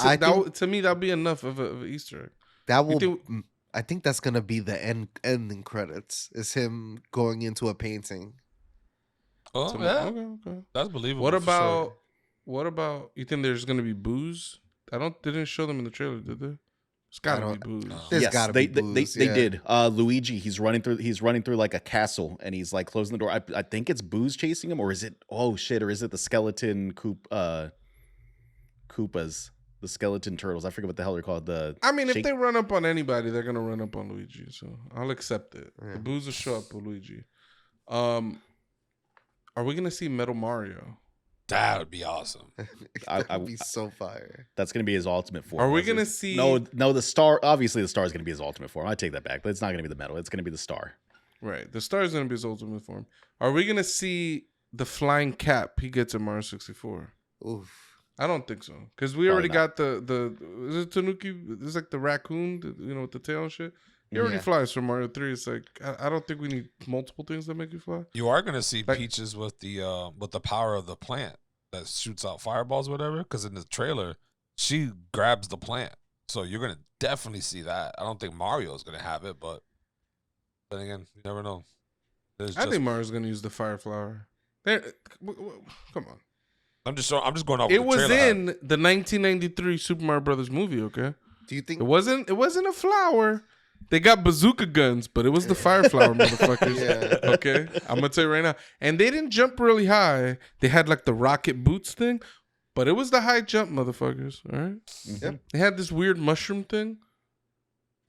to me, that'd be enough of an Easter egg. That will. think- I think that's gonna be the ending credits. Is him going into a painting. Oh, So- yeah. Okay. That's believable. What for about sure. you think there's gonna be booze? They didn't show them in the trailer, did they? It's gotta be don't- booze. No. There's Yes, gotta they be booze, they yeah. did. Luigi, he's running through like a castle, and he's like closing the door. I think it's Booze chasing him, or is it? Oh shit! Or is it the skeleton Koopas, the skeleton turtles? I forget what the hell they're called. I mean, if shake- they run up on anybody, they're gonna run up on Luigi. So I'll accept it. Yeah. The booze will show up with Luigi. Are we gonna see Metal Mario? That would be awesome. I- That would be so fire. that's gonna be his ultimate form. Are we That's gonna his- see? No, the star. Obviously, the star is gonna be his ultimate form. I take that back, but it's not gonna be the metal. It's gonna be the star. Right, the star is gonna be his ultimate form. Are we gonna see the flying cap he gets in Mario 64? Oof. I don't think so, because we Probably already not. got the is it Tanuki? It's like the raccoon, with the tail and shit. He already Yeah. flies from Mario 3. It's like I don't think we need multiple things that make you fly. You are gonna see Like- Peaches with the power of the plant that shoots out fireballs, or whatever. Because in the trailer, she grabs the plant, so you're gonna definitely see that. I don't think Mario's gonna have it, but then again, you never know. There's I just think Mario's gonna use the fire flower. There, come on. I'm just going off. It what the was trailer had. in the 1993 Super Mario Brothers movie. Okay, Do you think? it wasn't a flower. They got bazooka guns, but it was the fire flower, motherfuckers. Yeah. Okay, I'm gonna tell you right now. And they didn't jump really high. They had like the rocket boots thing, but it was the high jump, motherfuckers. All right. Yep. They had this weird mushroom thing.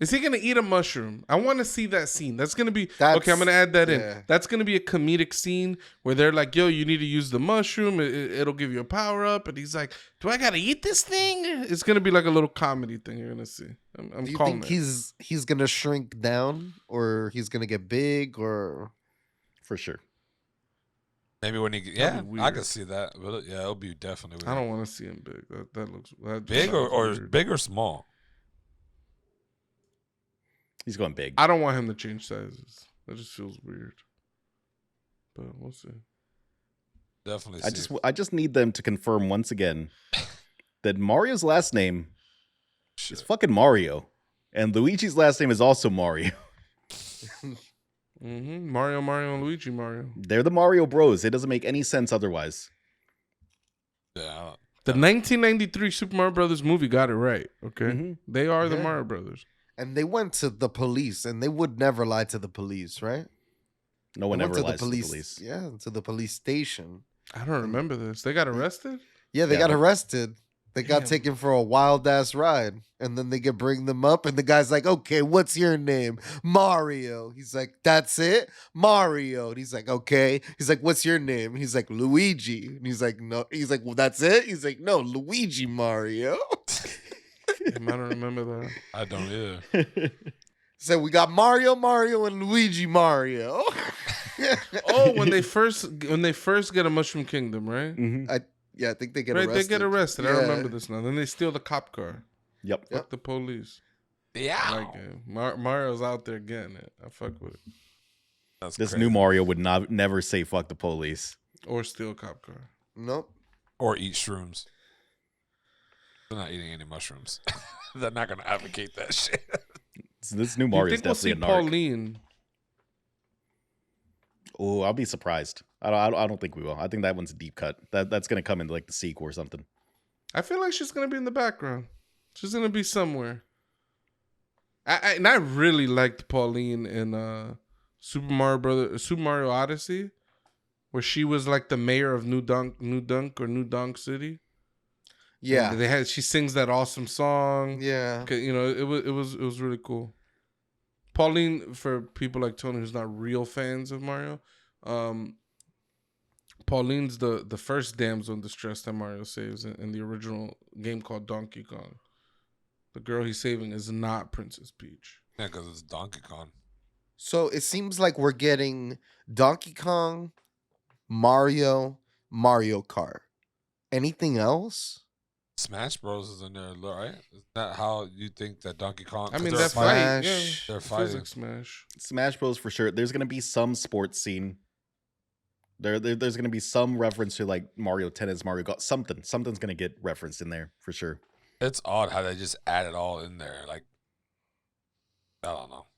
Is he gonna eat a mushroom? I want to see that scene. That's gonna be okay. I'm gonna add that in. yeah. That's gonna be a comedic scene where they're like, "Yo, you need to use the mushroom. It'll give you a power up." And he's like, "Do I gotta eat this thing?" It's gonna be like a little comedy thing. You're gonna see. I'm Do you calling think it. he's gonna shrink down, or he's gonna get big, or For sure. Maybe when he, That'd yeah, be I weird. can see that. But yeah, it'll be definitely I weird. don't want to see him big. That looks Big or weird. big or small. He's going big. I don't want him to change sizes. That just feels weird. But we'll see. Definitely. I just need them to confirm once again that Mario's last name is fucking Mario, and Luigi's last name is also Mario. Mario, and Luigi, Mario. They're the Mario Bros. It doesn't make any sense otherwise. Yeah. The 1993 Super Mario Brothers movie got it right. Okay, Mhm. they are the Yeah. Mario Brothers. and they went to the police, and they would never lie to the police, right? No one They ever went lies to the police. Yeah, to the police station. I don't remember this. They got arrested. Yeah, they Yeah. got arrested. They got Damn. taken for a wild ass ride, and then they could bring them up, and the guy's like, "Okay, what's your name?" Mario. He's like, "That's it, Mario." And he's like, "Okay." He's like, "What's your name?" And he's like, "Luigi." And he's like, "No." He's like, "Well, that's it." He's like, "No, Luigi Mario." Damn, I don't remember that. I don't either. So we got Mario, and Luigi Mario. Oh, when they first get a Mushroom Kingdom, right? Mhm. Yeah, I think they get Right, arrested. they get arrested. I Yeah. remember this now. Then they steal the cop car. Yep. Fuck the police. I Yeah. like it. Mario's out there getting it. I fuck with it. That's This crazy. new Mario would never say fuck the police. Or steal a cop car. Nope. Or eat shrooms. They're not eating any mushrooms. They're not gonna advocate that shit. So this new Do you Mario is think we'll see definitely a narc. Pauline? Oh, I'll be surprised. I don't think we will. I think that one's a deep cut. That's gonna come into like the sequel or something. I feel like she's gonna be in the background. She's gonna be somewhere. I really liked Pauline in Super Mario Odyssey, where she was like the mayor of New Donk City. Yeah. And she sings that awesome song. Yeah. You know, it was really cool. Pauline, for people like Tony who's not real fans of Mario, Pauline's the first damsel in distress that Mario saves in the original game called Donkey Kong. The girl he's saving is not Princess Peach. Yeah, because it's Donkey Kong. So it seems like we're getting Donkey Kong, Mario Kart. Anything else? Smash Bros is in there, right? Is that how you think that Donkey Kong? I 'cause mean, they're that fighting- fight, yeah, Smash. They're it feels fighting. like Smash. Smash Bros for sure. There's gonna be some sports scene. There's gonna be some reference to like Mario Tennis, Mario Golf. Something's gonna get referenced in there for sure. It's odd how they just add it all in there. Like, I don't know.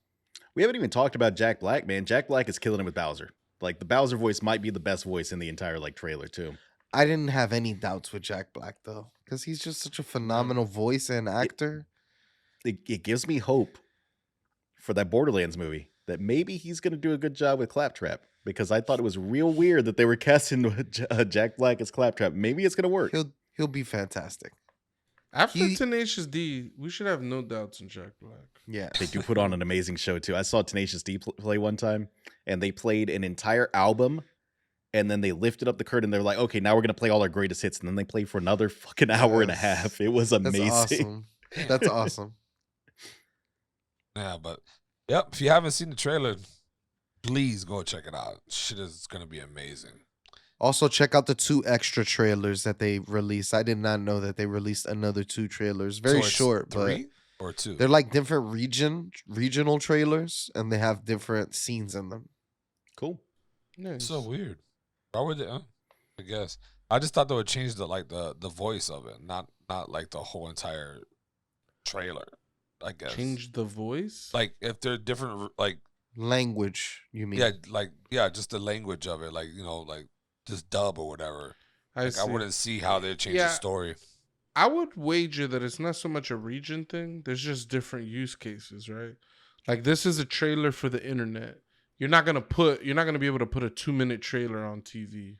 We haven't even talked about Jack Black, man. Jack Black is killing it with Bowser. Like the Bowser voice might be the best voice in the entire like trailer too. I didn't have any doubts with Jack Black though, because he's just such a phenomenal voice and actor. It gives me hope for that Borderlands movie that maybe he's gonna do a good job with Claptrap, because I thought it was real weird that they were casting Jack Black as Claptrap. Maybe it's gonna work. He'll be fantastic. After He- Tenacious D, we should have no doubts in Jack Black. Yeah. They do put on an amazing show too. I saw Tenacious D play one time, and they played an entire album, and then they lifted up the curtain. They're like, "Okay, now we're gonna play all our greatest hits," and then they played for another fucking hour and a Yes. half. It was That's amazing. awesome. That's awesome. Yeah, but yep. If you haven't seen the trailer, please go check it out. Shit is gonna be amazing. Also, check out the 2 extra trailers that they released. I did not know that they released another 2 trailers. Very So it's short, but 3 or 2. they're like different regional trailers, and they have different scenes in them. Cool. Nice. So weird. Why would they? I guess I just thought they would change the voice of it, not like the whole entire trailer. I guess Change the voice. like if they're different, like Language, you mean? just the language of it, like like just dub or whatever. I Like I see. wouldn't see how they change the Yeah. story. I would wager that it's not so much a region thing. There's just different use cases, right? Like this is a trailer for the internet. You're not gonna be able to put a 2-minute trailer on TV.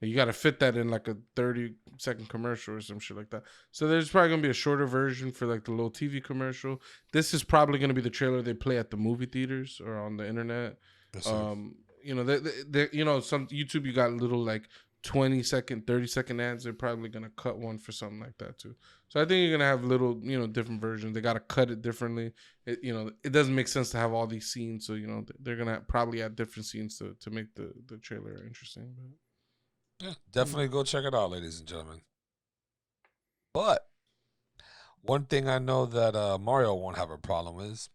You got to fit that in like a 30-second commercial or some shit like that. So there's probably gonna be a shorter version for like the little TV commercial. This is probably gonna be the trailer they play at the movie theaters or on the internet. Yes, sir. You know, some YouTube you got little like 20-second, 30-second ads. They're probably gonna cut one for something like that too. So I think you're gonna have little, different versions. They gotta cut it differently. It doesn't make sense to have all these scenes. So they're gonna probably add different scenes to make the trailer interesting. But. Yeah, definitely go check it out, ladies and gentlemen. But one thing I know that Mario won't have a problem with is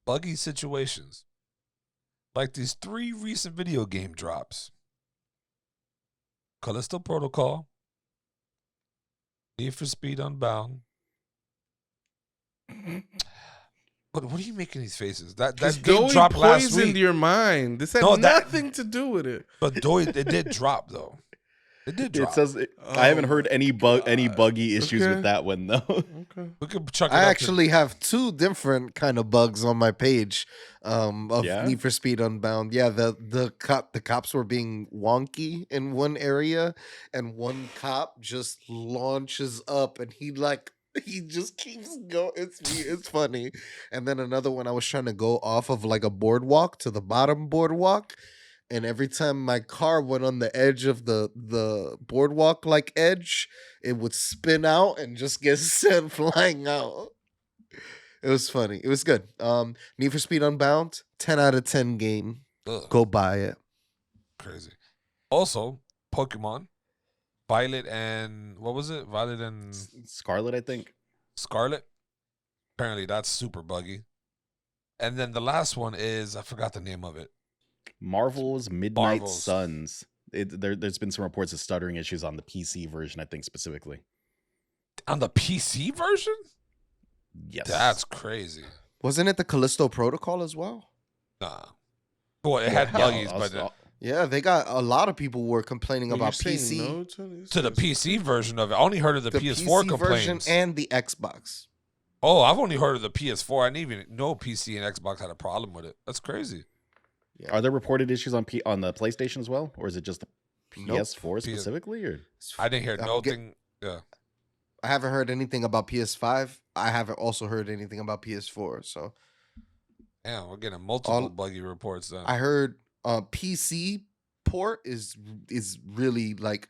buggy situations. Like these 3 recent video game drops. Callisto Protocol, Need for Speed Unbound. What are you making these faces? That game dropped last poisoned week. your mind. This had nothing to do with it. But it did drop though. It did drop. It says I haven't heard any buggy issues with that one though. Okay. We could chuck it I up actually have 2 different kind of bugs on my page of Yeah? Need for Speed Unbound. Yeah, the cops were being wonky in one area, and one cop just launches up, and he just keeps going. It's funny. And then another one, I was trying to go off of like a boardwalk to the bottom boardwalk. And every time my car went on the edge of the boardwalk like edge, it would spin out and just get sent flying out. It was funny. It was good. Need for Speed Unbound, 10 out of 10 game. Ugh, Go buy it. crazy. Also, Pokemon, Violet and what was it? Violet and Scarlet, I think. Scarlet. Apparently, that's super buggy. And then the last one is I forgot the name of it. Marvel's Midnight Marvel's. Suns. There's been some reports of stuttering issues on the PC version, I think specifically. On the PC version? Yes. That's crazy. Wasn't it the Callisto Protocol as well? Nah. Well, it had Yeah, buggies, also- but Yeah, they got a lot of people were complaining Well, about you're saying PC, no to to the PC version of it. I only heard of the PS4 PC version complaints. and the Xbox. Oh, I've only heard of the PS4. I didn't even know PC and Xbox had a problem with it. That's crazy. Are there reported issues on on the PlayStation as well, or is it just the Nope. PS4 specifically? Or I didn't hear I'm nothing. Yeah. I haven't heard anything about PS5. I haven't also heard anything about PS4. So Damn, we're getting multiple All- buggy reports then. I heard PC port is really like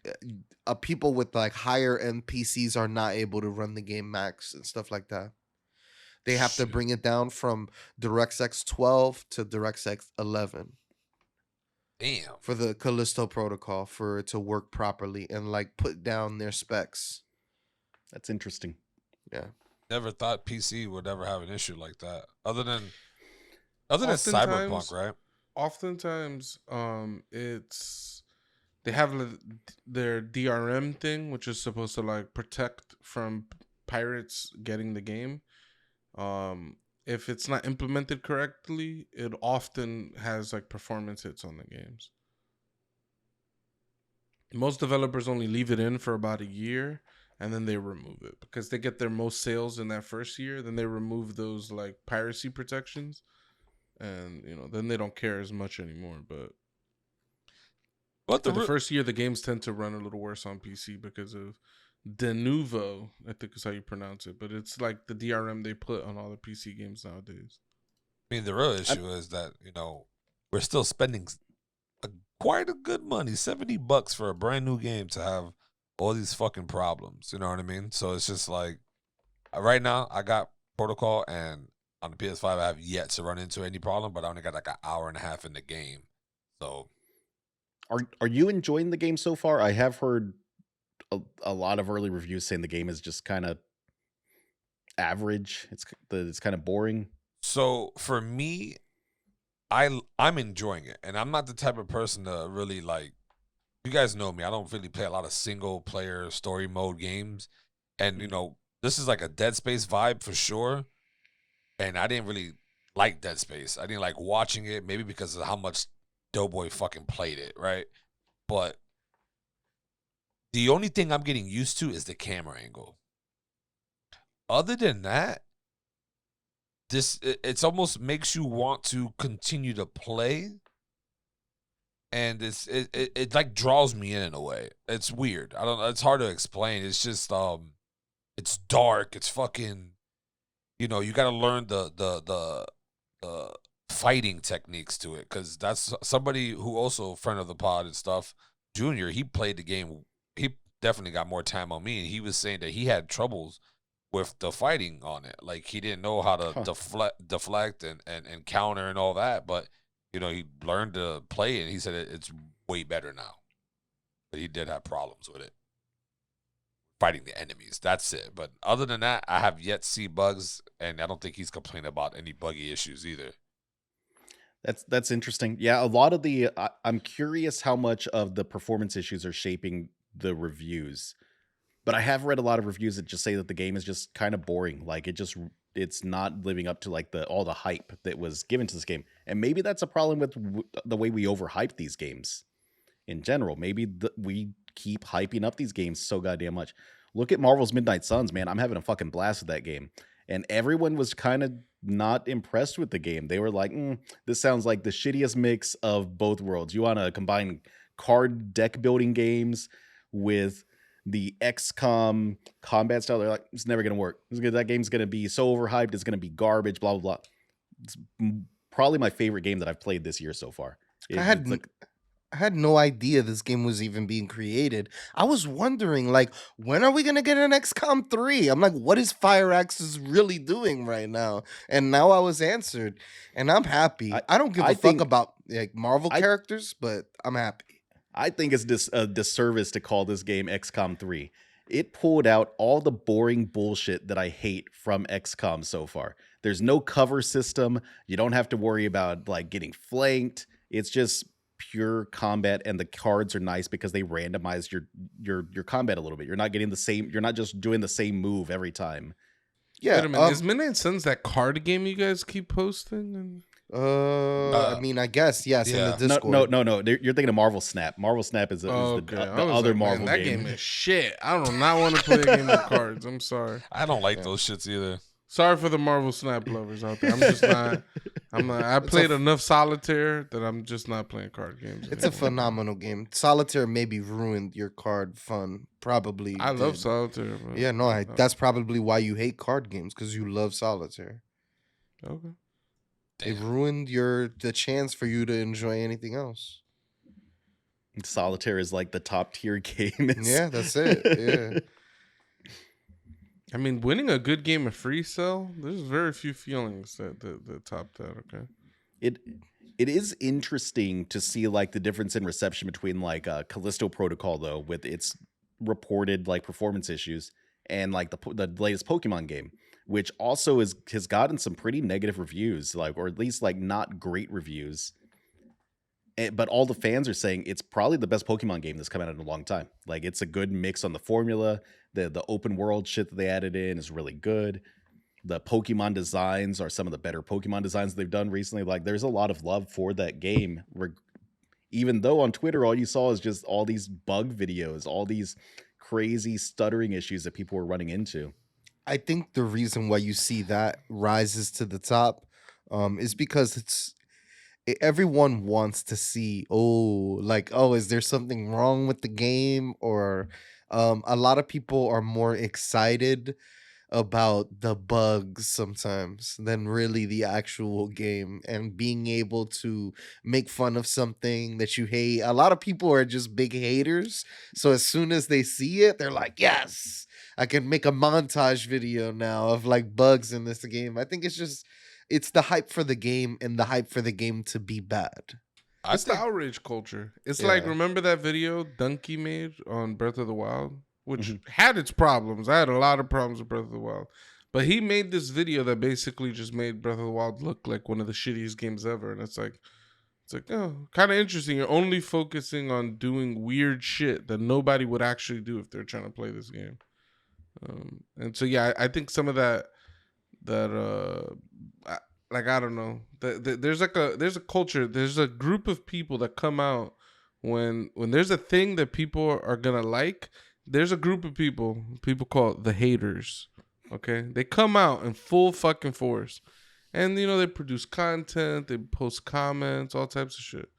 people with like higher end PCs are not able to run the game max and stuff like that. They have to Shit. bring it down from DirectX 12 to DirectX 11 Damn. for the Callisto protocol for it to work properly and like put down their specs. that's interesting. Yeah. Never thought PC would ever have an issue like that. Other than Cyberpunk, Oftentimes- right? Oftentimes, it's they have their DRM thing, which is supposed to like protect from pirates getting the game. If it's not implemented correctly, it often has like performance hits on the games. Most developers only leave it in for about a year and then they remove it because they get their most sales in that first year. Then they remove those like piracy protections, and then they don't care as much anymore. But But for the first year, the games tend to run a little worse on PC because of de novo, I think is how you pronounce it. But it's like the DRM they put on all the PC games nowadays. I mean, the real issue is that we're still spending quite a good money, $70 for a brand new game to have all these fucking problems. You know what I mean? So it's just like right now I got Protocol, and on the PS5 I have yet to run into any problem, but I only got like an hour and a half in the game. So Are you enjoying the game so far? I have heard a lot of early reviews saying the game is just kind of average. It's kind of boring. So for me, I'm enjoying it, and I'm not the type of person to really like. You guys know me. I don't really play a lot of single player story mode games, and this is like a Dead Space vibe for sure. And I didn't really like Dead Space. I didn't like watching it, maybe because of how much Doughboy fucking played it, right? But The only thing I'm getting used to is the camera angle. Other than that, it's almost makes you want to continue to play, and it like draws me in a way. It's weird. I don't know. It's hard to explain. It's just it's dark. It's fucking. You know, you got to learn the fighting techniques to it, because that's somebody who also a friend of the pod and stuff. Junior, he played the game. He definitely got more time on me, and he was saying that he had troubles with the fighting on it. Like he didn't know how to deflect and counter and all that. But you know, he learned to play, and he said it's way better now. But he did have problems with it, fighting the enemies. That's it. But other than that, I have yet to see bugs, and I don't think he's complaining about any buggy issues either. That's interesting. Yeah, a lot of the I'm curious how much of the performance issues are shaping the reviews. But I have read a lot of reviews that just say that the game is just kind of boring. Like it's not living up to like all the hype that was given to this game. And maybe that's a problem with the way we overhype these games in general. Maybe we keep hyping up these games so goddamn much. Look at Marvel's Midnight Suns, man. I'm having a fucking blast with that game. And everyone was kind of not impressed with the game. They were like, this sounds like the shittiest mix of both worlds. You want to combine card deck building games with the XCOM combat style. They're like, it's never going to work. That game's going to be so overhyped. It's going to be garbage, blah, blah, blah. It's probably my favorite game that I've played this year so far. I had no idea this game was even being created. I was wondering, like, when are we gonna get an XCOM 3? I'm like, what is Fireaxis really doing right now? And now I was answered, and I'm happy. I don't give a fuck about like Marvel characters, but I'm happy. I think it's a disservice to call this game XCOM 3. It pulled out all the boring bullshit that I hate from XCOM so far. There's no cover system. You don't have to worry about like getting flanked. It's just pure combat, and the cards are nice because they randomize your combat a little bit. You're not getting the same. You're not just doing the same move every time. Yeah. Wait a minute. Is Midnight Suns that card game you guys keep posting? I mean, I guess yes. Yeah. In the Discord. No. You're thinking of Marvel Snap. Marvel Snap is the other like, Marvel that game. That game is shit. I do not want to play a game with cards. I'm sorry. I don't like those shits either. Sorry for the Marvel Snap lovers out there. I'm just not. I played enough solitaire that I'm just not playing card games anymore. It's a phenomenal game. Solitaire maybe ruined your card fun. Probably. I love solitaire. Bro. Yeah, no, that's probably why you hate card games, because you love solitaire. Okay. It ruined the chance for you to enjoy anything else. Solitaire is like the top tier game. Yeah, that's it. Yeah. I mean, winning a good game of free cell, there's very few feelings that top that, okay? It is interesting to see like the difference in reception between like Callisto Protocol though, with its reported like performance issues, and like the latest Pokemon game, which also has gotten some pretty negative reviews, like, or at least like not great reviews. But all the fans are saying it's probably the best Pokemon game that's come out in a long time. Like, it's a good mix on the formula. The open world shit that they added in is really good. The Pokemon designs are some of the better Pokemon designs they've done recently. Like, there's a lot of love for that game. Even though on Twitter, all you saw is just all these bug videos, all these crazy stuttering issues that people were running into. I think the reason why you see that rises to the top is because everyone wants to see, is there something wrong with the game? Or a lot of people are more excited about the bugs sometimes than really the actual game, and being able to make fun of something that you hate. A lot of people are just big haters. So as soon as they see it, they're like, yes, I can make a montage video now of like bugs in this game. I think it's the hype for the game, and the hype for the game to be bad. It's the outrage culture. It's like, remember that video Donkey made on Breath of the Wild, which had its problems. I had a lot of problems with Breath of the Wild. But he made this video that basically just made Breath of the Wild look like one of the shittiest games ever. And it's like, oh, kind of interesting. You're only focusing on doing weird shit that nobody would actually do if they're trying to play this game. And so, yeah, I think some of that like, I don't know, there's a culture, there's a group of people that come out when there's a thing that people are gonna like, there's a group of people call the haters. Okay, they come out in full fucking force, and they produce content, they post comments, all types of shit.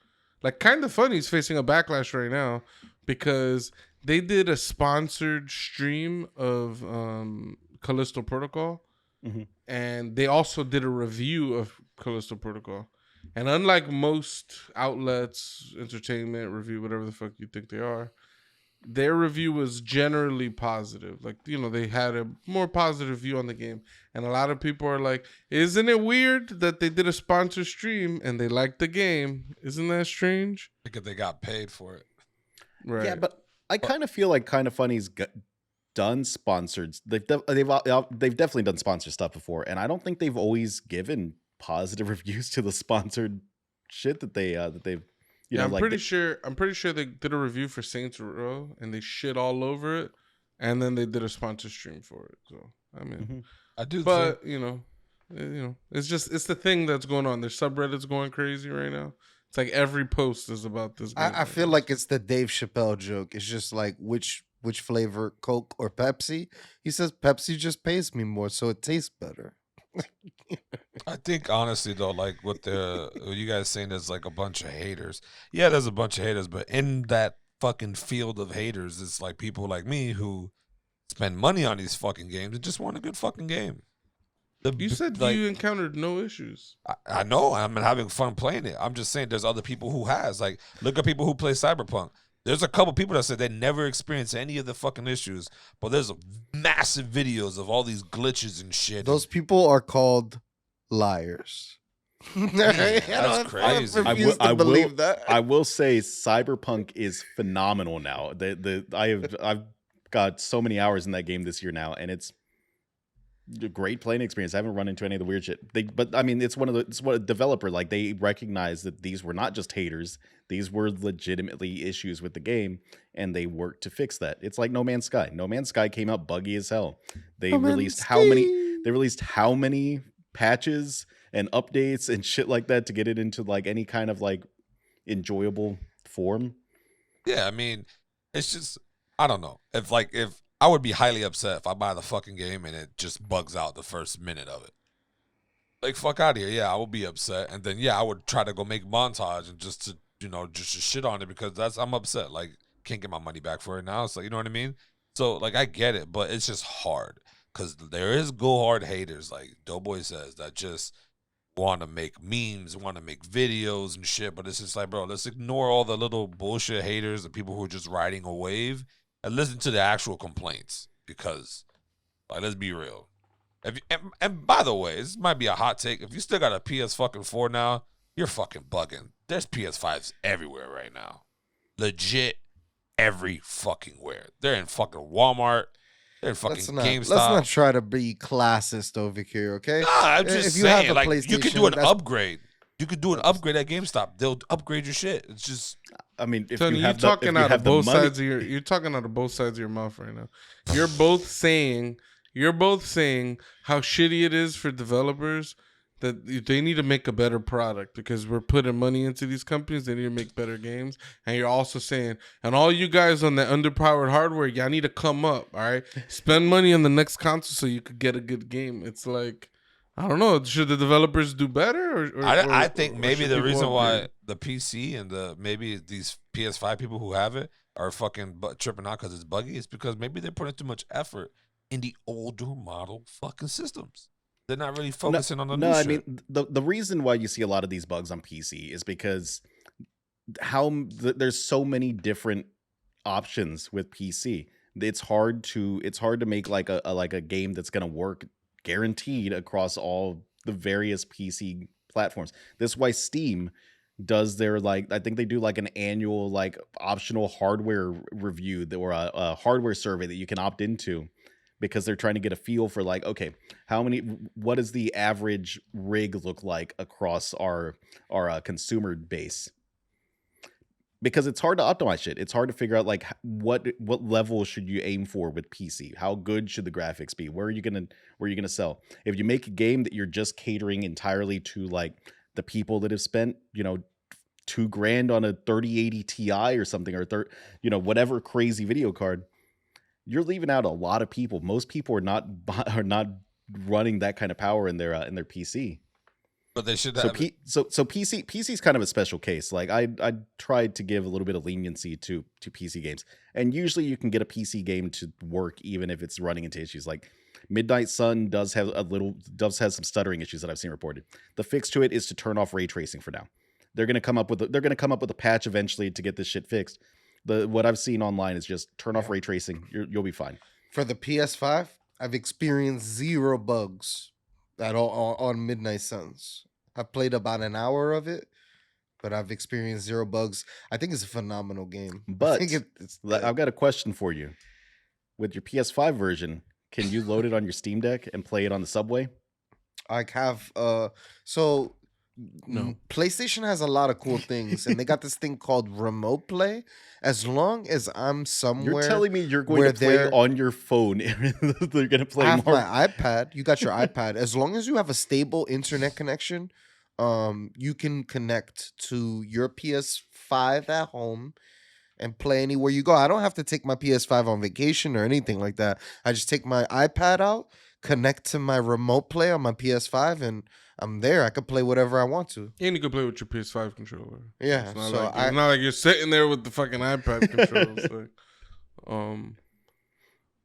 Like, Kind of Funny is facing a backlash right now because they did a sponsored stream of Callisto Protocol, Mhm. and they also did a review of Callisto Protocol. And unlike most outlets, entertainment review, whatever the fuck you think they are, their review was generally positive. Like, they had a more positive view on the game. And a lot of people are like, isn't it weird that they did a sponsored stream and they liked the game? Isn't that strange? Because they got paid for it. Right. Yeah, but I kind of feel like Kind of Funny's done sponsored. They've definitely done sponsored stuff before, and I don't think they've always given positive reviews to the sponsored shit that they've. I'm pretty sure they did a review for Saints Row and they shit all over it, and then they did a sponsor stream for it. So I mean, I do, but it's the thing that's going on. There's subreddits going crazy right now. It's like every post is about this game. I feel like it's the Dave Chappelle joke. It's just like which flavor, Coke or Pepsi? He says Pepsi just pays me more, so it tastes better. I think honestly though, like what you guys saying, there's like a bunch of haters. Yeah, there's a bunch of haters, but in that fucking field of haters, it's like people like me who spend money on these fucking games and just want a good fucking game. You said you encountered no issues. I know. I'm having fun playing it. I'm just saying there's other people who has. Like, look at people who play Cyberpunk. There's a couple people that said they never experienced any of the fucking issues, but there's massive videos of all these glitches and shit. Those people are called liars. That's crazy. I will say Cyberpunk is phenomenal now. I've got so many hours in that game this year now, and it's a great playing experience. I haven't run into any of the weird shit. But I mean, it's what a developer, like, they recognize that these were not just haters; these were legitimately issues with the game, and they worked to fix that. It's like No Man's Sky. No Man's Sky came out buggy as hell. They released how many patches and updates and shit like that to get it into like any kind of like enjoyable form. Yeah, I mean, it's just, I don't know. If I would be highly upset if I buy the fucking game and it just bugs out the first minute of it. Like, fuck out of here. Yeah, I would be upset. And then, yeah, I would try to go make montage and just to shit on it because I'm upset. Like, can't get my money back for it now. It's like, you know what I mean? So, like, I get it, but it's just hard because there is go hard haters, like Doughboy says, that just want to make memes, want to make videos and shit. But it's just like, bro, let's ignore all the little bullshit haters, the people who are just riding a wave, and listen to the actual complaints because, like, let's be real. And by the way, this might be a hot take. If you still got a PS4 now, you're fucking bugging. There's PS5s everywhere right now. Legit every fucking where. They're in fucking Walmart. They're in fucking GameStop. Let's not try to be classist over here, okay? Nah, I'm just saying, like, you could do an upgrade. You could do an upgrade at GameStop. They'll upgrade your shit. It's just, I mean, if Tony, you have you're talking out of both money, sides of you're talking out of both sides of your mouth right now. You're both saying how shitty it is for developers, that they need to make a better product because we're putting money into these companies. They need to make better games. And you're also saying, and all you guys on the underpowered hardware, y'all need to come up, all right? Spend money on the next console so you could get a good game. It's like, I don't know. Should the developers do better? I think maybe the reason why upgrade? the PC and maybe these PS5 people who have it are fucking tripping out because it's buggy is because maybe they're putting too much effort in the older model fucking systems. They're not really focusing on the new shit. I mean, the reason why you see a lot of these bugs on PC is because there's so many different options with PC. It's hard to make like a game that's gonna work guaranteed across all the various PC platforms. That's why Steam does their, like, I think they do like an annual like optional hardware review or a hardware survey that you can opt into, because they're trying to get a feel for, like, okay, what does the average rig look like across our consumer base? Because it's hard to optimize shit. It's hard to figure out, like, what level should you aim for with PC? How good should the graphics be? Where are you gonna sell? If you make a game that you're just catering entirely to, like, the people that have spent, $2,000 on a 3080 Ti or something, or whatever crazy video card, you're leaving out a lot of people. Most people are not running that kind of power in their PC. But they should So have. PC is kind of a special case. Like I tried to give a little bit of leniency to PC games, and usually you can get a PC game to work even if it's running into issues. Like Midnight Sun does have some stuttering issues that I've seen reported. The fix to it is to turn off ray tracing for now. They're gonna come up with a patch eventually to get this shit fixed. What I've seen online is just turn off ray tracing. You'll be fine. For the PS5, I've experienced 0 bugs at all on Midnight Suns. I've played about an hour of it, but I've experienced 0 bugs. I think it's a phenomenal game. But I've got a question for you. With your PS5 version, can you load it on your Steam Deck and play it on the subway? I have No. PlayStation has a lot of cool things, and they got this thing called remote play. As long as I'm somewhere, You're telling me you're going to play on your phone. They're going to play I have more. my iPad. You got your iPad. As long as you have a stable internet connection, you can connect to your PS5 at home and play anywhere you go. I don't have to take my PS5 on vacation or anything like that. I just take my iPad out, connect to my remote play on my PS5, and I'm there. I could play whatever I want to. And you can play with your PS5 controller. Yeah, It's not, so it's not like you're sitting there with the fucking iPad controls.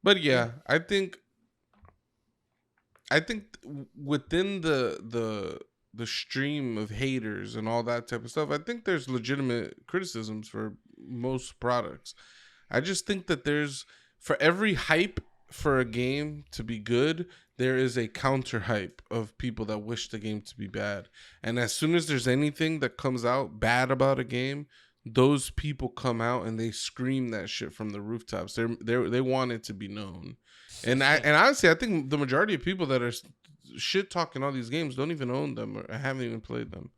But yeah, I think within the stream of haters and all that type of stuff, I think there's legitimate criticisms for most products. I just think that for every hype for a game to be good, there is a counter hype of people that wish the game to be bad. And as soon as there's anything that comes out bad about a game, those people come out and they scream that shit from the rooftops. They want it to be known. And honestly, I think the majority of people that are shit talking all these games don't even own them or haven't even played them.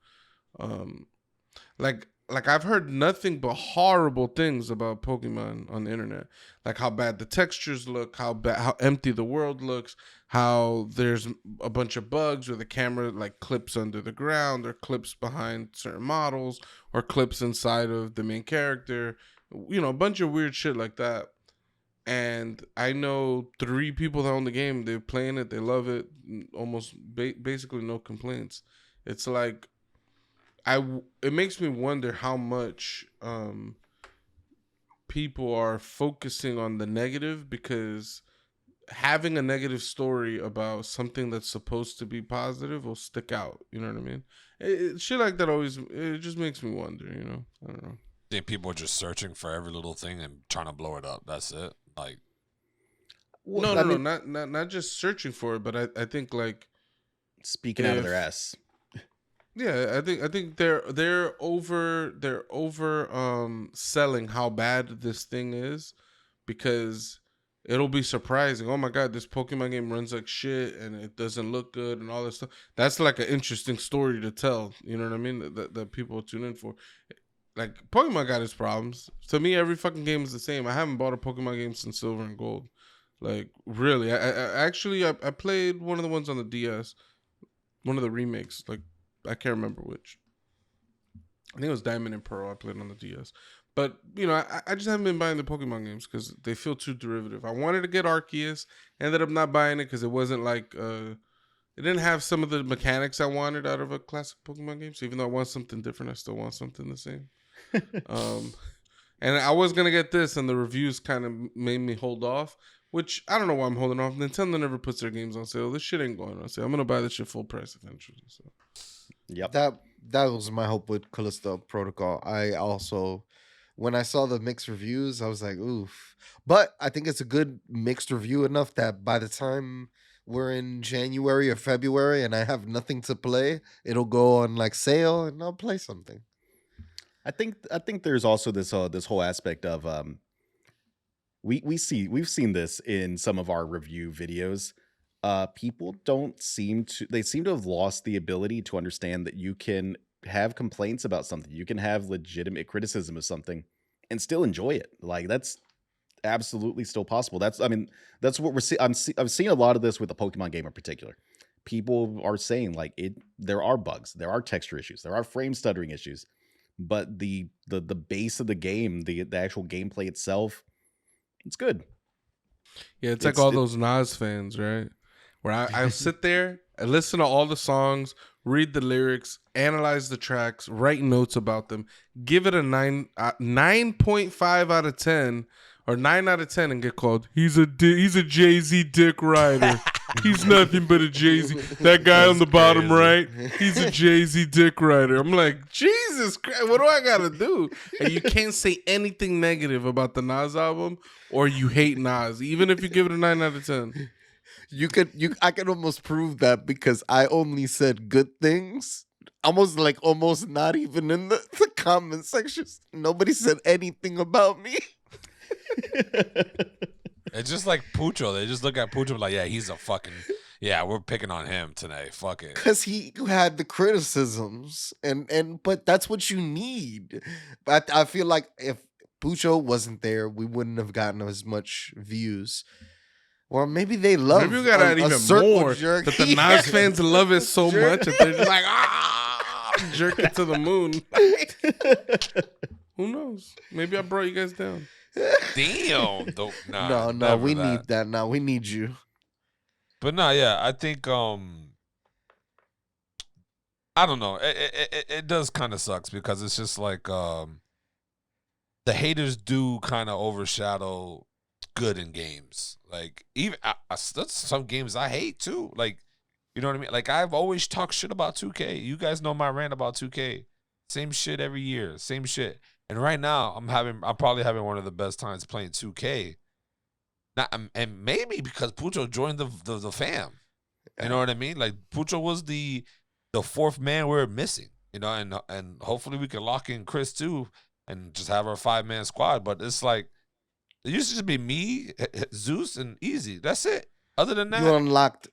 Like I've heard nothing but horrible things about Pokemon on the internet. Like how bad the textures look, how empty the world looks, how there's a bunch of bugs where the camera like clips under the ground or clips behind certain models or clips inside of the main character. A bunch of weird shit like that. And I know 3 people that own the game. They're playing it. They love it. Almost basically no complaints. It's like it makes me wonder how much people are focusing on the negative, because having a negative story about something that's supposed to be positive will stick out. You know what I mean? Shit like that it just makes me wonder. I don't know. I think people are just searching for every little thing and trying to blow it up. That's it. Like, no, not just searching for it, but I think like speaking out of their ass. Yeah, I think they're over selling how bad this thing is, because it'll be surprising. Oh my god, this Pokemon game runs like shit and it doesn't look good and all this stuff. That's like an interesting story to tell. You know what I mean? That people tune in for. Like Pokemon got its problems. To me, every fucking game is the same. I haven't bought a Pokemon game since Silver and Gold. Like really, I played one of the ones on the DS, one of the remakes. Like I can't remember which. I think it was Diamond and Pearl I played on the DS. But, I just haven't been buying the Pokemon games because they feel too derivative. I wanted to get Arceus. Ended up not buying it because it wasn't like... it didn't have some of the mechanics I wanted out of a classic Pokemon game. So even though I want something different, I still want something the same. And I was going to get this, and the reviews kind of made me hold off. Which, I don't know why I'm holding off. Nintendo never puts their games on sale. This shit ain't going on sale. I'm going to buy this shit full price eventually. So... Yep. That was my hope with Callisto Protocol. I also, when I saw the mixed reviews, I was like, oof. But I think it's a good mixed review enough that by the time we're in January or February and I have nothing to play, it'll go on like sale and I'll play something. I think there's also this whole aspect of we've seen this in some of our review videos. People seem to have lost the ability to understand that you can have complaints about something. You can have legitimate criticism of something and still enjoy it. Like that's absolutely still possible. That's what we're seeing. I've seen a lot of this with the Pokemon game in particular. People are saying like there are bugs, there are texture issues, there are frame stuttering issues, but the base of the game, the actual gameplay itself, it's good. Yeah, it's like all those Nas fans, right? Where I sit there, I listen to all the songs, read the lyrics, analyze the tracks, write notes about them, give it a 9.5 out of 10 or 9 out of 10, and get called he's a Jay-Z dick rider. He's nothing but a Jay-Z. That guy on the bottom right, he's a Jay-Z dick rider. I'm like, Jesus Christ, what do I gotta do? And you can't say anything negative about the Nas album, or you hate Nas, even if you give it a 9 out of 10. I could almost prove that because I only said good things. Almost not even in the comment sections. Nobody said anything about me. It's just like Pucho. They just look at Pucho like, yeah, he's a fucking, yeah, we're picking on him tonight. Fuck it. Because he had the criticisms, but that's what you need. But I feel like if Pucho wasn't there, we wouldn't have gotten as much views. Or maybe they love. Maybe we got out even more. Jerky. But the Nas fans love it so much that they're just like, jerk it to the moon. Who knows? Maybe I brought you guys down. Damn. No, we need that. No, we need you. But no, yeah, I think I don't know. It does kind of sucks because it's just like the haters do kind of overshadow good in games. Like even that's some games I hate too. Like, you know what I mean? Like I've always talked shit about 2K. You guys know my rant about 2K. Same shit every year. Same shit. And right now I'm probably having one of the best times playing 2K. And maybe because Pucho joined the fam. You know what I mean? Like Pucho was the fourth man we're missing. You know, and hopefully we can lock in Chris too and just have our 5-man squad. But it's like it used to just be me, Zeus, and Easy. That's it. Other than that,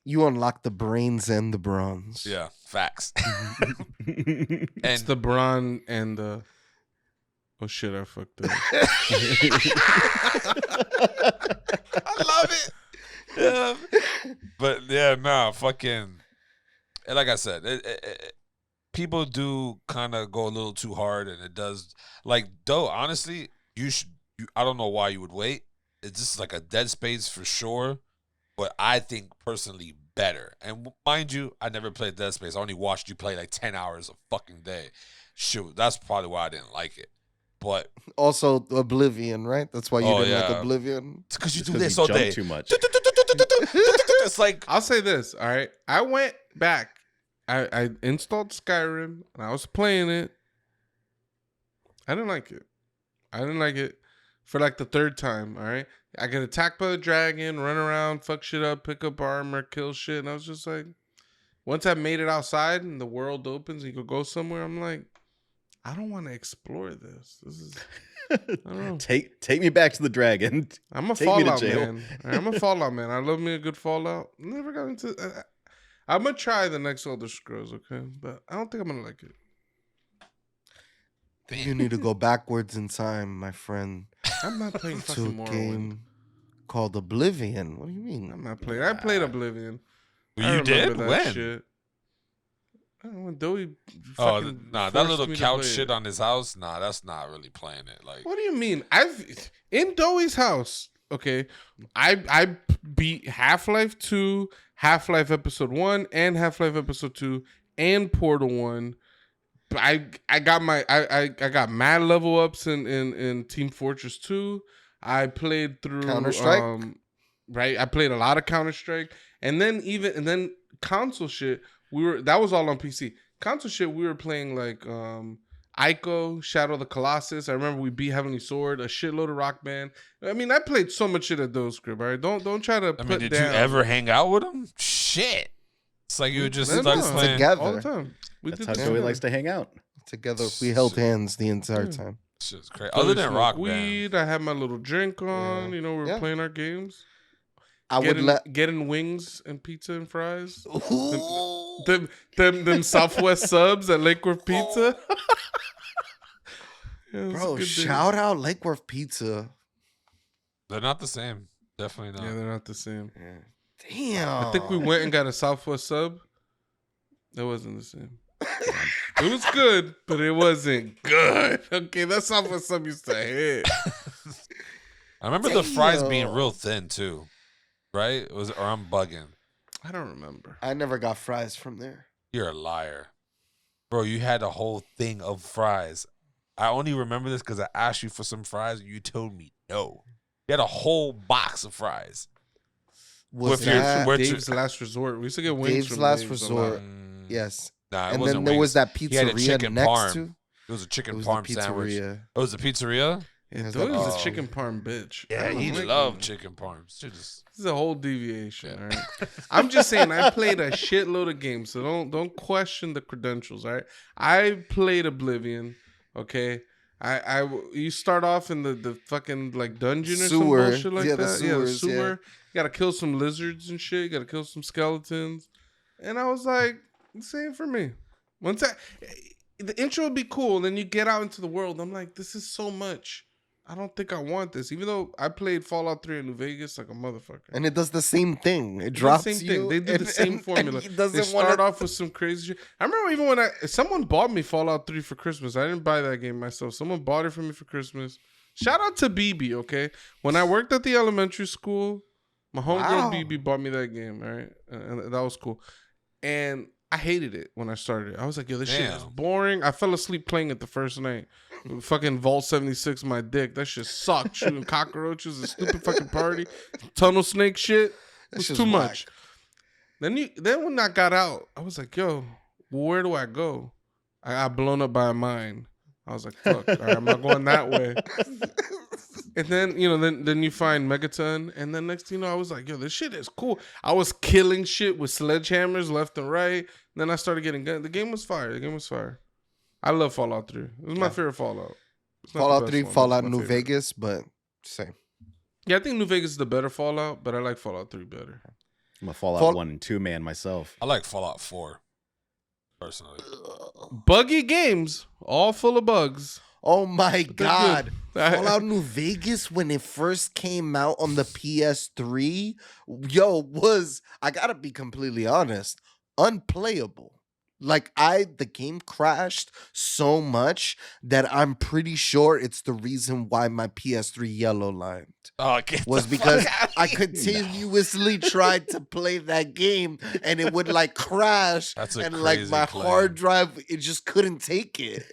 you unlocked the brains and the bronze. Yeah, facts. It's the brawn and the. Oh shit! I fucked up. I love it. Yeah. But yeah, nah, fucking. And like I said, people do kind of go a little too hard, and it does. Like, though, honestly, I don't know why you would wait. It's just like a Dead Space for sure, but I think personally better. And mind you, I never played Dead Space. I only watched you play like 10 hours a fucking day. Shoot, that's probably why I didn't like it. But also Oblivion, right? That's why you didn't like Oblivion. It's because you do this all day too much. It's like I'll say this. All right, I went back. I installed Skyrim and I was playing it. I didn't like it. For like the third time. All right, I get attacked by the dragon, run around, fuck shit up, pick up armor, kill shit, and I was just like, once I made it outside and the world opens and you could go somewhere, I'm like, I don't want to explore this. This is I don't know. Take me back to the dragon. I'm a Take me to Fallout jail. man. I'm a Fallout man. I love me a good Fallout. Never got into. I'm gonna try the next Elder Scrolls, okay? But I don't think I'm gonna like it. You need to go backwards in time, my friend. I'm not playing To fucking a Morrowind. game called Oblivion. What do you mean? I'm not playing. I played Oblivion. I you remember did that when? Shit. I don't know, when Doey. Oh fucking nah, that forced little me to couch play shit it. on his house. Nah, that's not really playing it. Like, What do you mean? I've in Doey's house. Okay, I beat Half-Life 2, Half-Life Episode 1, and Half-Life Episode 2, and Portal 1. I got mad level ups in Team Fortress 2. I played through Counter-Strike? Right, I played a lot of Counter-Strike, and then console shit. That was all on PC. Console shit, we were playing like Ico, Shadow of the Colossus. I remember we beat Heavenly Sword, a shitload of Rock Band. I mean, I played so much shit at those crib. All right, don't try to. I mean, did you ever hang out with him? Shit, it's like you would just No, start no. playing. Together. all the time. We That's did how this Joey together. likes to hang out. Together, we held hands the entire time. Shit's crazy. Joey Other than smoked Rock Band, weed. I had my little drink on. Yeah. You know, we were Yeah. playing our games. I would let. getting wings and pizza and fries. Ooh. Them Southwest subs at Lake Worth Pizza. Yeah, it was a Bro, good day. shout out Lake Worth Pizza. they're not the same. Definitely not. Yeah, they're not the same. Damn. I think we went and got a Southwest sub. That wasn't the same. It was good, but it wasn't good. Okay, that's not what some used to hit. I remember the fries being Damn. real thin too, right? Or I'm bugging. I don't remember. I never got fries from there. You're a liar, bro. You had a whole thing of fries. I only remember this because I asked you for some fries and you told me no. You had a whole box of fries. Was With your- that where- Dave's Last Resort. We used to get wings Dave's from Last Dave's a Resort? lot. Yes. Nah, it And wasn't then there was wings. that He had a pizzeria chicken next parm. to. It was a It chicken was parm the sandwich. pizzeria. Oh, it was the pizzeria? Yeah, Yes, Doyle that was was- a chicken parm bitch. I Yeah, don't he like loved him. chicken parms. Just This is a whole deviation. All right. I'm just saying I played a shitload of games, so don't question the credentials. All right. I played Oblivion. Okay. You start off in the fucking like dungeon or some Sewer. bullshit like Yeah, the that. sewers, yeah. sewer. You gotta kill some lizards and shit. You gotta kill some skeletons. And I was like, this ain't for me. The intro would be cool, and then you get out into the world. I'm like, this is so much. I don't think I want this. Even though I played Fallout 3 in New Vegas like a motherfucker. And it does the same thing. It They do drops the same you. thing. They do and- the same and- formula. and he They doesn't start wanna- off with some crazy shit. I remember even when someone bought me Fallout 3 for Christmas. I didn't buy that game myself. Someone bought it for me for Christmas. Shout out to BB, okay? When I worked at the elementary school, my homegirl Wow. BB bought me that game, all right? And that was cool. And I hated it when I started it. I was like, yo, this shit is Damn. boring. I fell asleep playing it the first night. Fucking Vault 76 my dick. That shit sucked. Shooting cockroaches, a stupid fucking party. Tunnel snake shit. It That was shit's too whack. much. Then when I got out, I was like, yo, where do I go? I got blown up by a mine. I was like, fuck, all right, I'm not going that way. And then, then you find Megaton. And then next thing you know, I was like, yo, this shit is cool. I was killing shit with sledgehammers left and right. Then I started getting guns. The game was fire. I love Fallout 3. It was my favorite Fallout. It's not the Fallout best 3, one, but Fallout it's my New favorite. Vegas, but same. Yeah, I think New Vegas is the better Fallout, but I like Fallout 3 better. I'm a Fallout Fall- 1 and 2 man myself. I like Fallout 4 personally. Buggy games, all full of bugs. Oh my they're god. good. Fallout New Vegas, when it first came out on the PS3, I gotta be completely honest, unplayable. Like the game crashed so much that I'm pretty sure it's the reason why my PS3 yellow lined. Oh, get Was the fuck because outta I here. continuously tried to play that game and it would like crash. That's a and like crazy my claim. hard drive, it just couldn't take it.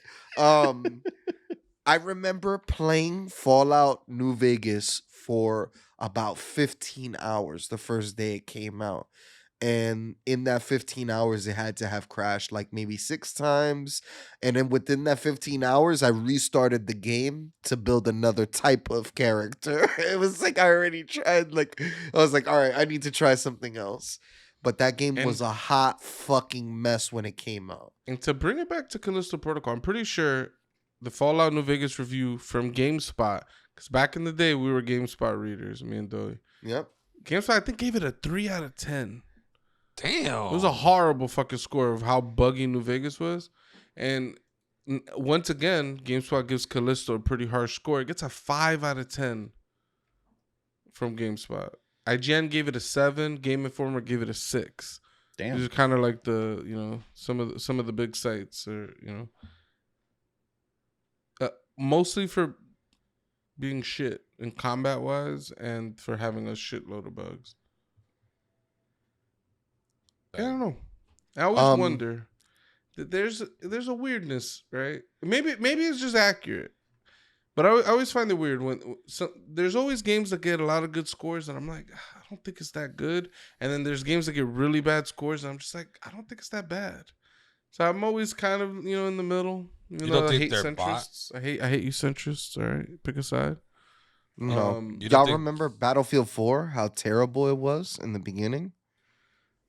I remember playing Fallout New Vegas for about 15 hours the first day it came out. And in that 15 hours, it had to have crashed like maybe 6 times. And then within that 15 hours, I restarted the game to build another type of character. It was like I already tried, I was like, all right, I need to try something else. But that game was a hot fucking mess when it came out. And to bring it back to Callisto Protocol, I'm pretty sure the Fallout New Vegas review from GameSpot, because back in the day, we were GameSpot readers, me and Dowie. Yep. GameSpot, I think, gave it a 3 out of 10. Damn. It was a horrible fucking score of how buggy New Vegas was. And once again, GameSpot gives Callisto a pretty harsh score. It gets a 5 out of 10 from GameSpot. IGN gave it a 7. Game Informer gave it a 6. Damn. These are kind of like the, some of the big sites are, mostly for being shit in combat wise and for having a shitload of bugs. I don't know. I always wonder that there's a weirdness, right? Maybe it's just accurate, but I always find it weird when there's always games that get a lot of good scores, and I'm like, I don't think it's that good. And then there's games that get really bad scores, and I'm just like, I don't think it's that bad. So I'm always kind of in the middle. You don't I think hate they're centrists. I hate you centrists. All right, pick a side. No. You don't Y'all think- remember Battlefield 4, how terrible it was in the beginning?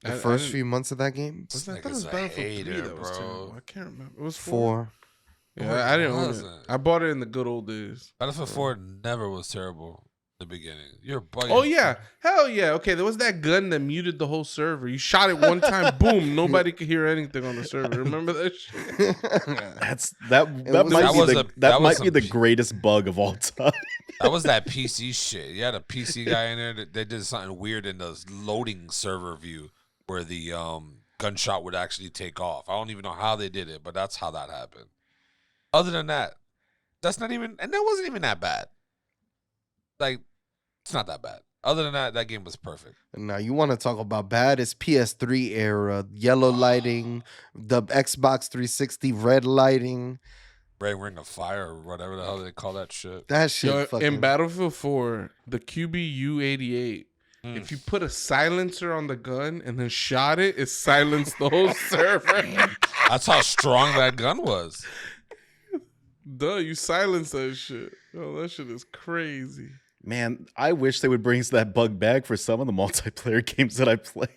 The I first didn't- few months of that game? I thought it nigga's was a Battlefield 3 hater, that was bro. terrible. I can't remember. It was 4. Yeah, I didn't own it. wasn't. I bought it in the good old days. Battlefield 4 never was terrible in the beginning. You're bugging. Oh yeah, hell yeah. Okay, there was that gun that muted the whole server. You shot it one time, boom, nobody could hear anything on the server. Remember that shit? That was- might that be was the a- that that was might be some the p- greatest bug of all time. That was that PC shit. You had a PC guy in there that they did something weird in the loading server view where the gunshot would actually take off. I don't even know how they did it, but that's how that happened. Other than that, that's not even, and that wasn't even that bad. Like, it's not that bad. Other than that, that game was perfect. Now you want to talk about bad? It's PS3 era, yellow lighting, the Xbox 360 red lighting. Red Ring of Fire or whatever the hell they call that shit. That shit. Yo, fucking... in Battlefield 4, the QB-U88, if you put a silencer on the gun and then shot it, it silenced the whole server. That's how strong that gun was. Duh, you silence that shit. Yo, that shit is crazy. Man, I wish they would bring that bug back for some of the multiplayer games that I play.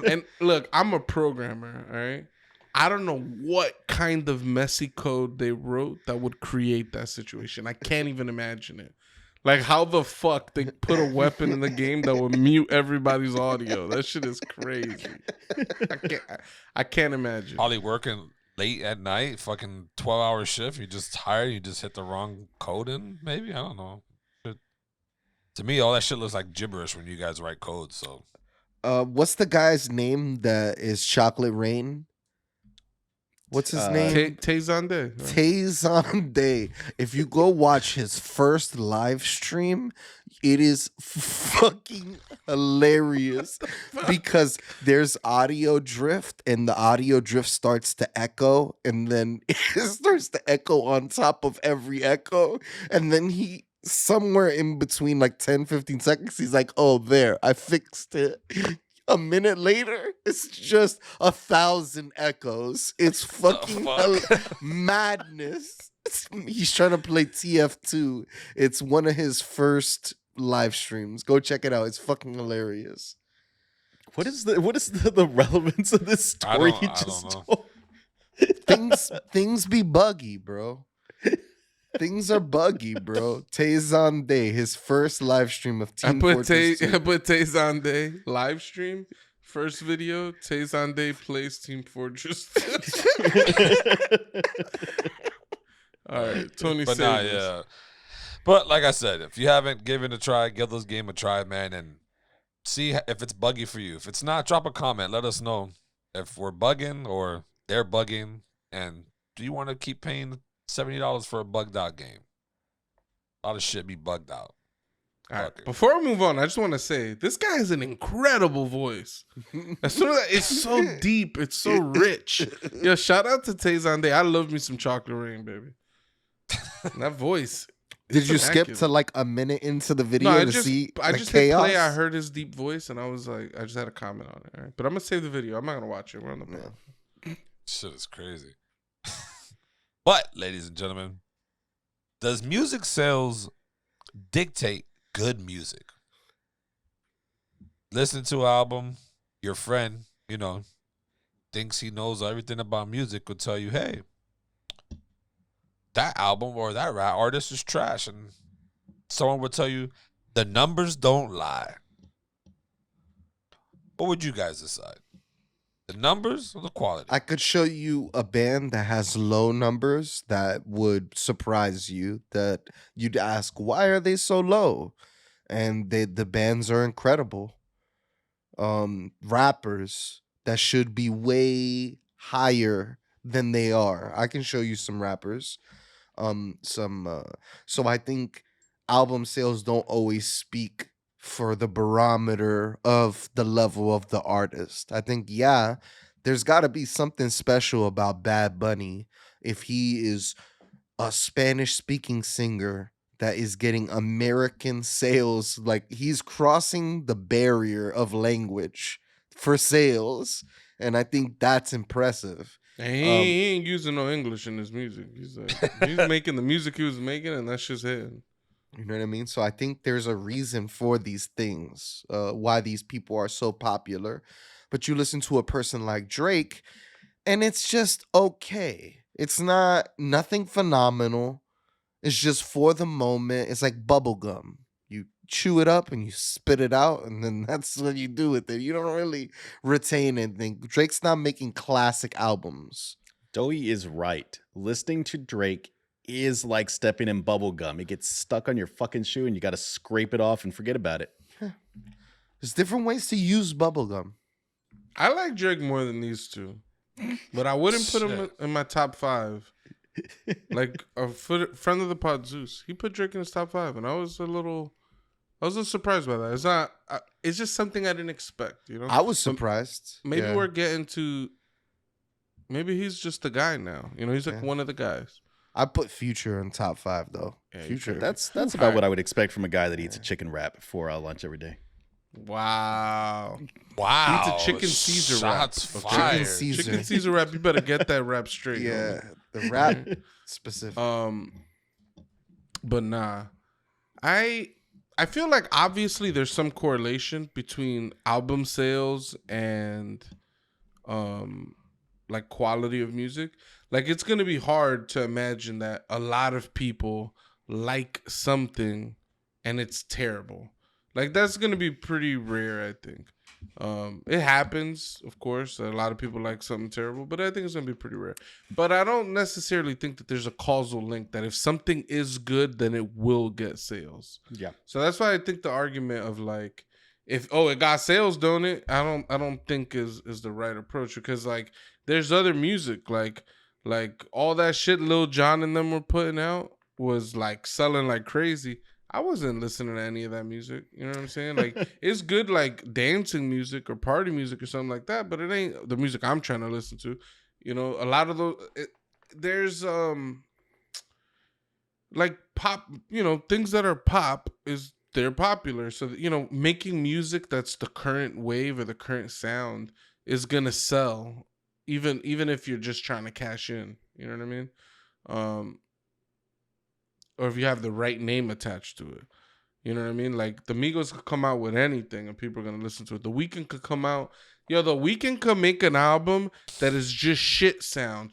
And look, I'm a programmer, all right? I don't know what kind of messy code they wrote that would create that situation. I can't even imagine it. Like, how the fuck they put a weapon in the game that would mute everybody's audio? That shit is crazy. I can't imagine. Probably working late at night, fucking 12-hour shift. You're just tired. You just hit the wrong code in, maybe? I don't know. To me, all that shit looks like gibberish when you guys write code. So, what's the guy's name that is Chocolate Rain? What's his name? Tayzande. Tayzande. If you go watch his first live stream, it is fucking hilarious because there's audio drift and the audio drift starts to echo and then it starts to echo on top of every echo. And then he, somewhere in between like 10, 15 seconds, he's like, oh, there, I fixed it. A minute later, it's just 1,000 echoes. It's fucking madness. He's trying to play TF2. It's one of his first live streams. Go check it out. It's fucking hilarious. What is the relevance of this story you just told? Things be buggy, bro. Things are buggy, bro. Tayzande, his first live stream of Team Fortress 2. I put Tayzande live stream. First video, Tayzande plays Team Fortress 2. All right, Tony. But nah, yeah. But like I said, if you haven't given it a try, give this game a try, man, and see if it's buggy for you. If it's not, drop a comment. Let us know if we're bugging or they're bugging, and do you want to keep paying $70 for a bugged out game? A lot of shit be bugged out. All right. Before we move on, I just want to say this guy has an incredible voice. It's so deep, it's so rich. Yo, shout out to Tayzande. I love me some Chocolate Rain, baby. That voice. Did you skip to like a minute into the video I to just see hit chaos? play. I heard his deep voice, and I was like, I just had a comment on it. All right? But I'm gonna save the video. I'm not gonna watch it. We're on the phone. Shit is crazy. But, ladies and gentlemen, does music sales dictate good music? Listen to an album, your friend, thinks he knows everything about music, will tell you, hey, that album or that rap artist is trash. And someone will tell you, the numbers don't lie. What would you guys decide? The numbers or the quality? I could show you a band that has low numbers that would surprise you, that you'd ask, why are they so low? And the bands are incredible. Rappers that should be way higher than they are. I can show you some rappers. So I think album sales don't always speak for the barometer of the level of the artist. I think, there's got to be something special about Bad Bunny if he is a Spanish-speaking singer that is getting American sales. Like, he's crossing the barrier of language for sales, and I think that's impressive. And he ain't using no English in his music. He's making the music he was making, and that's just it. You know what I mean? So I think there's a reason for these things, why these people are so popular. But you listen to a person like Drake, and it's just okay. It's nothing phenomenal. It's just for the moment. It's like bubble gum. You chew it up and you spit it out, and then that's what you do with it. You don't really retain anything. Drake's not making classic albums. Doey is right. Listening to Drake is like stepping in bubble gum. It gets stuck on your fucking shoe and you got to scrape it off and forget about it. There's different ways to use bubble gum. I like Drake more than these two, but I wouldn't put him Shit. in my top 5. Like a friend of the pod, Zeus, he put Drake in his top 5, and I was a little surprised by that. It's not. It's just something I didn't expect. You know, I was But surprised. maybe Yeah. we're getting to. Maybe he's just the guy now. You know, he's like Yeah. one of the guys. I put Future in top 5 though. Yeah, you Future. could. That's about Alright. what I would expect from a guy that eats a chicken wrap for lunch every day. Wow. Wow. Eats a chicken Caesar Shots wrap. fired. Chicken Caesar. Chicken Caesar wrap. You better get that wrap straight. Yeah, homie. the rap specific. But nah, I feel like obviously there's some correlation between album sales and like quality of music. Like it's gonna be hard to imagine that a lot of people like something and it's terrible. Like that's gonna be pretty rare, I think. It happens, of course. A lot of people like something terrible, but I think it's gonna be pretty rare. But I don't necessarily think that there's a causal link that if something is good, then it will get sales. Yeah. So that's why I think the argument of like, if it got sales, don't it? I don't think is the right approach, because like there's other music like all that shit Lil Jon and them were putting out was like selling like crazy. I wasn't listening to any of that music. You know what I'm saying? Like it's good like dancing music or party music or something like that, but it ain't the music I'm trying to listen to. You know, a lot of those there's like pop, you know, things that are pop they're popular. So, you know, making music that's the current wave or the current sound is going to sell even if you're just trying to cash in, you know what I mean? Or if you have the right name attached to it. You know what I mean? Like the Migos could come out with anything and people are going to listen to it. The Weeknd could come out. The Weeknd could make an album that is just shit sound.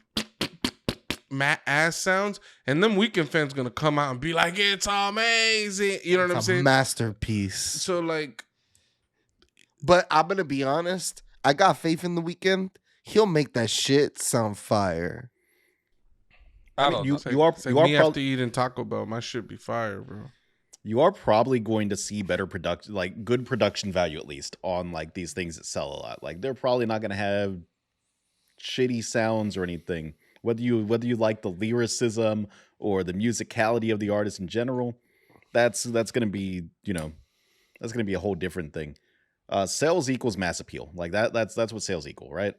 Ass sounds. And them Weeknd fans going to come out and be like, it's amazing. You know what I'm It's a saying? masterpiece. So like. But I'm gonna be honest. I got faith in the Weeknd. He'll make that shit sound fire. I don't know. You are me after probably eating Taco Bell, my shit be fire, bro. you are probably going to see better production, like good production value at least on like these things that sell a lot. Like they're probably not going to have shitty sounds or anything. Whether you like the lyricism or the musicality of the artist in general, that's going to be, you know, that's going to be a whole different thing. Sales equals mass appeal. Like that's what sales equal, right?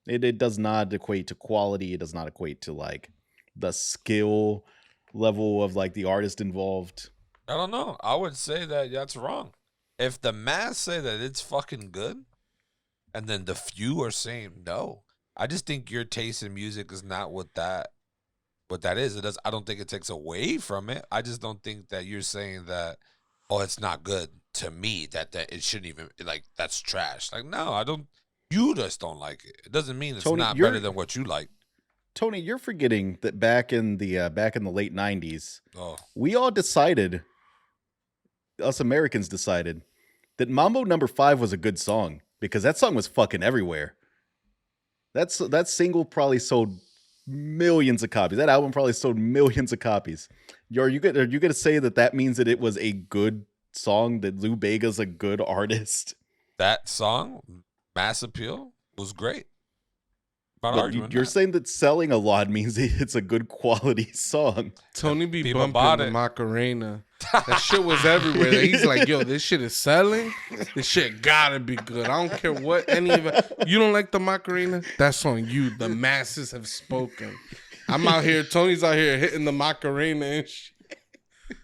It does not equate to quality. It does not equate to like the skill level of like the artist involved. I don't know. I would say that that's wrong. If the mass say that it's fucking good, and then the few are saying no, I just think your taste in music is not what that is. It does. I don't think it takes away from it. I just don't think that you're saying that, oh, it's not good to me. That it shouldn't even like that's trash. Like no, I don't. You just don't like it. It doesn't mean it's Tony, not you're- better than what you like. Tony, you're forgetting that back in the late 90s, Oh, we all decided, us Americans decided, that Mambo Number 5 was a good song because that song was fucking everywhere. That single probably sold millions of copies. That album probably sold millions of copies. Are you gonna say that means that it was a good song, that Lou Bega's a good artist? that song, Mass Appeal, was great. Not But arguing you're that. saying that selling a lot means it's a good quality song. Tony be People bought bumping the it. Macarena. That shit was everywhere. He's like, yo, this shit is selling. This shit gotta be good. I don't care what any of it. You don't like the Macarena? That's on you. The masses have spoken. I'm out here. Tony's out here hitting the Macarena and shit.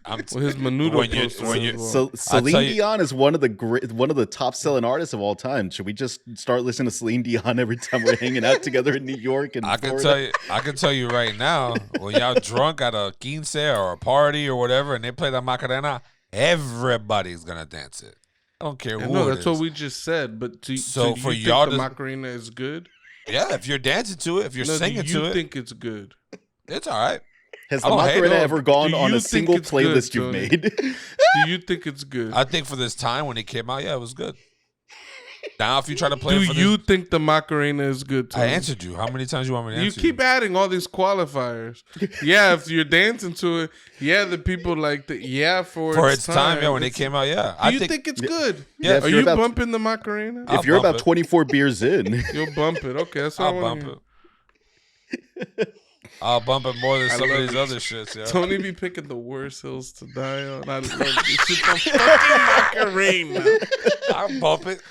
I'm With his Menudo When you- poster when as you- well. So Celine tell you- Dion is one of the top selling artists of all time. Should we just start listening to Celine Dion every time we're hanging out together in New York and I can Florida? tell you right now, when y'all drunk at a quince or a party or whatever, and they play the Macarena, everybody's gonna dance it. I don't care who. No, it that's what is. we just said. But do So you for think y'all the to- Macarena is good? Yeah, if you're dancing to it, if you're No, singing do you to it, think it's good? it's all right. Has I the don't hate Macarena it. ever gone Do on you a think single it's good, playlist you've Tony? made? Do you think it's good? I think for this time when it came out, yeah, it was good. Now, if you try to play Do for you this, think the Macarena is good? I Tony? answered you. How many times you want me to You answer keep adding all these qualifiers. Yeah, if you're dancing to it, yeah, the people like the for its time? Yeah, when it It's- came out, yeah. Do you think it's good? Yeah, if Are you're you about- bumping the Macarena? I'll If you're bump about it. 24 beers in, You'll bump it. Okay, that's what I I'll want bump to it. I'll bump it more than I some of love these it. other shits, yeah. Tony be picking the worst hills to die on. I love this shit. The fucking Macarena. I'll bump it.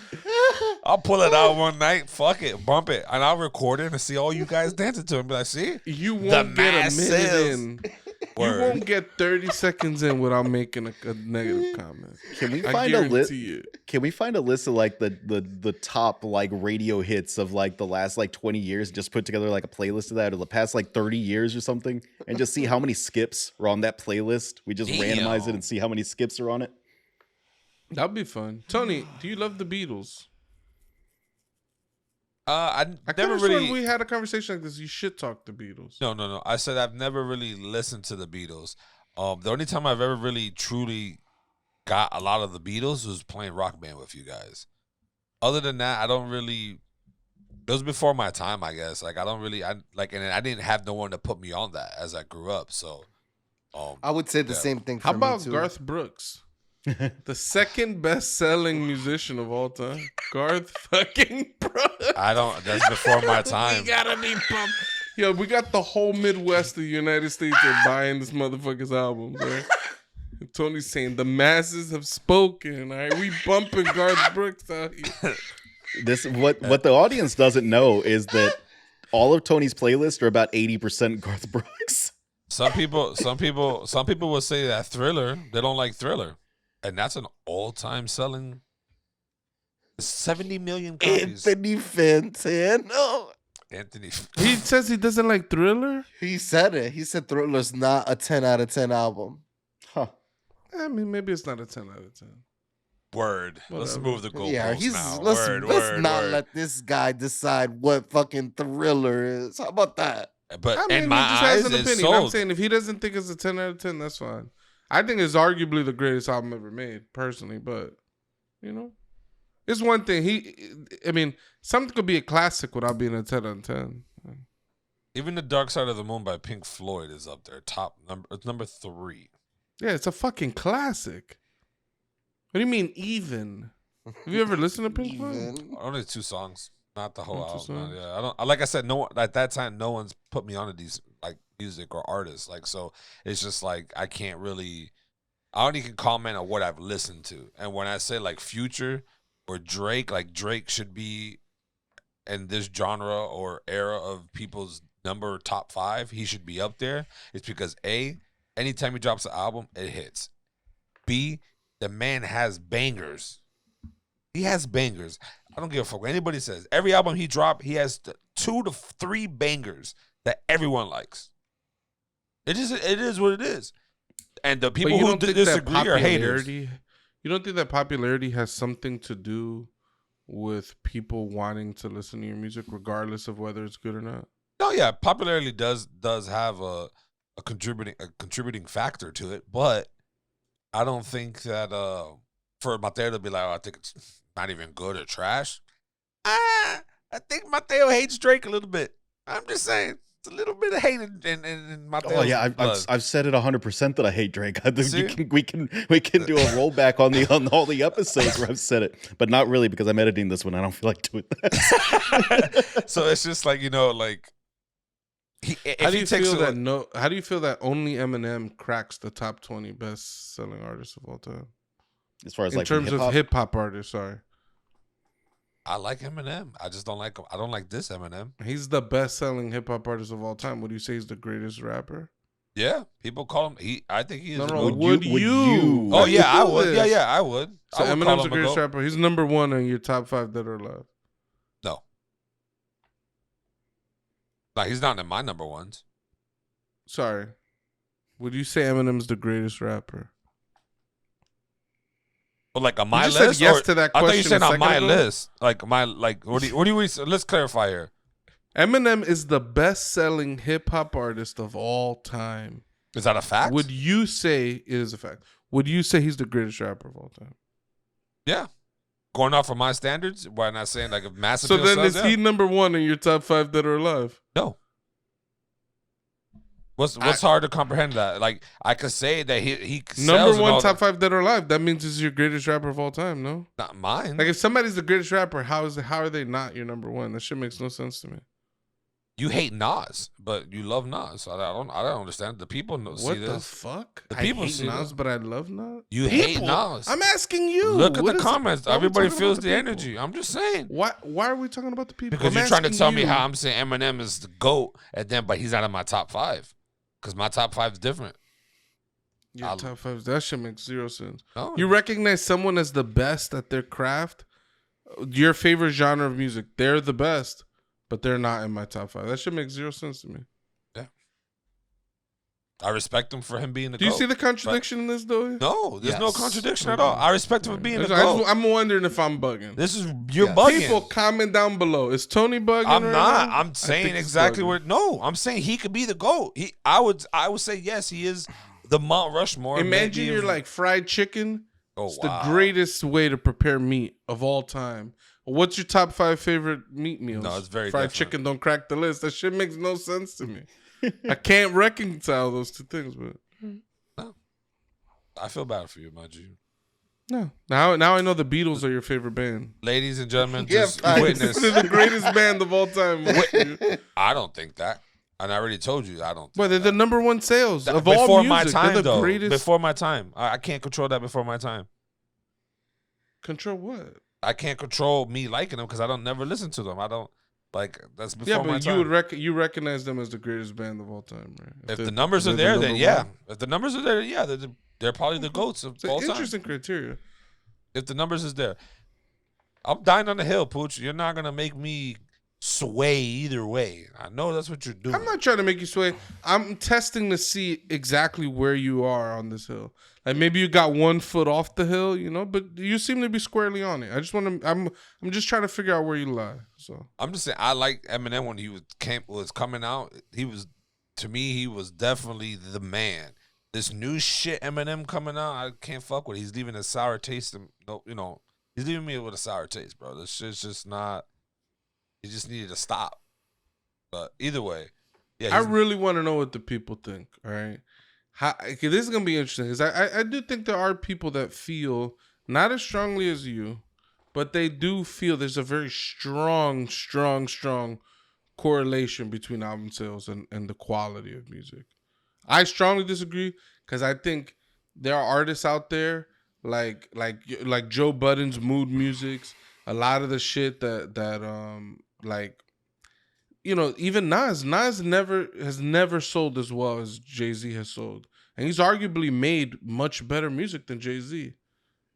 I'll pull it out one night. Fuck it. Bump it. And I'll record it and see all you guys dancing to it and be like, see? You won't get a minute masses. in. Word. You won't get 30 seconds in without making a negative comment. can we I find a list? guarantee it. Can we find a list of like the top like radio hits of like the last like 20 years? Just put together like a playlist of that, or the past like 30 years or something, and just see how many skips are on that playlist. We just randomize it Damn. and see how many skips are on it. That'd be fun. Tony, do you love the Beatles? I I never never really. we had a conversation like this. You shit talk the Beatles. No. I said I've never really listened to the Beatles. The only time I've ever really truly got a lot of the Beatles was playing Rock Band with you guys. Other than that, I don't really. It was before my time, I guess. Like I don't really, and I didn't have no one to put me on that as I grew up. So, I would say the Yeah. same thing. For How about me too. Garth Brooks? The second best-selling musician of all time, Garth fucking Brooks. I don't. That's before my time. We gotta be pumped. Yo, we got the whole Midwest of the United States are buying this motherfucker's album, bro. Tony's saying the masses have spoken. All right, we bumping Garth Brooks out here. This what the audience doesn't know is that all of Tony's playlists are about 80% Garth Brooks. Some people will say that Thriller. They don't like Thriller, and that's an all-time selling. 70 million copies. Anthony Fantano. Anthony. He says he doesn't like Thriller. He said it. He said Thriller's not a 10 out of 10 album. Huh. I mean, maybe it's not a 10 out of 10. Word. Let's Whatever. move the goalposts Yeah, now. let's not let this guy decide what fucking Thriller is. How about that? But I mean, in my he just eyes, has an it's opinion. I'm sold. saying if he doesn't think it's a 10 out of 10, that's fine. I think it's arguably the greatest album ever made, personally. But, you know, it's one thing. I mean, something could be a classic without being a 10 out of 10. Even The Dark Side of the Moon by Pink Floyd is up there. It's number 3. Yeah, it's a fucking classic. What do you mean, even? Have you ever listened to Pink Floyd? Even. Only 2 songs, not the whole Not 2 album. songs? Yeah, I don't. Like I said, no. At that time, no one's put me onto these like music or artists. Like so, it's just like I can't really. I only can comment on what I've listened to, and when I say like Future or Drake, like Drake should be in this genre or era of people's number top 5. He should be up there. It's because A, anytime he drops an album, it hits. B, the man has bangers. He has bangers. I don't give a fuck what anybody says. Every album he dropped, he has 2 to 3 bangers that everyone likes. It is what it is. And the people who disagree are haters. You don't think that popularity has something to do with people wanting to listen to your music, regardless of whether it's good or not? No, yeah, popularity does have a contributing factor to it, but I don't think that for Mateo to be like, oh, I think it's not even good or trash. I think Mateo hates Drake a little bit. I'm just saying, it's a little bit of hate in Mateo. Oh yeah, I've said it 100% that I hate Drake. I See? think we can do a rollback on all the episodes where I've said it, but not really because I'm editing this one. I don't feel like doing that. So it's just like like. How do you feel that only Eminem cracks the top 20 best selling artists of all time? As far as In like terms of hip hop artists, sorry. I like Eminem. I just don't like him. I don't like this Eminem. He's the best selling hip hop artist of all time. Would you say he's the greatest rapper? Yeah, people call him. I think he is. No, a no, goat. would you? Oh How do you yeah, I do would. this? Yeah, I would. So I would call Eminem's the him a greatest goat. rapper. He's number 1 in your top 5 that are alive. No, he's not in my number ones. Sorry. Would you say Eminem's the greatest rapper? But like on my just list, said yes or- to that I thought you question said a on second my ago. list. What do we? Let's clarify here. Eminem is the best selling hip hop artist of all time. Is that a fact? Would you say it is a fact? Would you say he's the greatest rapper of all time? Yeah. Going off of my standards, why not saying like if Mass So Appeal then sells, is he number one in your top 5 that are alive? No. What's hard to comprehend that? Like I could say that he Number sells one top 5 that are alive. That means he's your greatest rapper of all time. No, not mine. like if somebody's the greatest rapper, how are they not your number one? That shit makes no sense to me. You hate Nas, but you love Nas. I don't understand. The people see What this. the fuck? The I people hate see Nas, that. but I love Nas. You hate Nas. I'm asking you. Look at What the is- comments. why are we Everybody talking feels about the people? energy. I'm just saying. Why are we talking about the people? Because I'm you're trying to asking tell me you. how I'm saying Eminem is the GOAT, and then but he's not in my top 5. Because my top 5 is different. Your top 5. That shit makes zero sense. No. You recognize someone as the best at their craft, your favorite genre of music. They're the best, but they're not in my top 5. That shit makes zero sense to me. I respect him for him being the Do GOAT. you see the contradiction in this, though? No, there's no Yes. contradiction at all. I respect him for being the I GOAT. I'm wondering if I'm bugging. This is you're Yes. bugging. People comment down below. Is Tony bugging? I'm right not. now? I'm I saying think he's exactly bugging. what. No, I'm saying he could be the GOAT. I would say yes. He is the Mount Rushmore. Imagine maybe you're of- like fried chicken. oh, It's wow. the greatest way to prepare meat of all time. What's your top 5 favorite meat meals? No, it's very fried different. chicken. Don't crack the list. That shit makes no sense to me. I can't reconcile those two things, but I feel bad for you, my G. no. Now I know the Beatles are your favorite band. Ladies and gentlemen, Yeah, just facts. witness. They're the greatest band of all time. I don't think that. And I already told you I don't. But they're the number one sales of all Before music. my time, they're the though. greatest. Before my time, I can't control that. Before my time, Control what? I can't control me liking them because I don't never listen to them. I don't like that's before Yeah, my but time. you recognize them as the greatest band of all time, right? If they're- the numbers are they're there, the then number yeah. one. If the numbers are there, yeah, they're probably the goats of It's an all time. interesting criteria. If the numbers is there, I'm dying on the hill, Pooch. You're not gonna make me sway either way. I know that's what you're doing. I'm not trying to make you sway. I'm testing to see exactly where you are on this hill. Like maybe you got 1 foot off the hill, but you seem to be squarely on it. I just want to. I'm just trying to figure out where you lie. So I'm just saying I like Eminem when he was coming out. To me, he was definitely the man. This new shit Eminem coming out, I can't fuck with. He's leaving a sour taste. He's leaving me with a sour taste, bro. This shit's just not. He just needed to stop. But either way, yeah. I really want to know what the people think. All right, okay, this is gonna be interesting because I do think there are people that feel not as strongly as you, but they do feel there's a very strong correlation between album sales and the quality of music. I strongly disagree because I think there are artists out there like Joe Budden's mood musics, a lot of the shit that even Nas has never sold as well as Jay-Z has sold, and he's arguably made much better music than Jay-Z,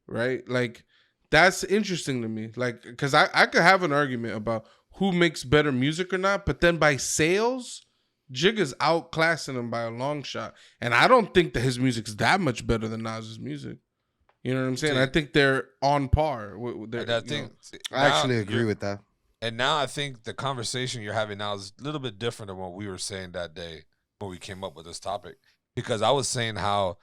right? Like that's interesting to me, like because I could have an argument about who makes better music or not, but then by sales, Jigga's outclassing him by a long shot. And I don't think that his music's that much better than Nas's music. You know what I'm saying? I think they're on par. I actually agree with that. And now I think the conversation you're having now is a little bit different than what we were saying that day when we came up with this topic. Because I was saying how,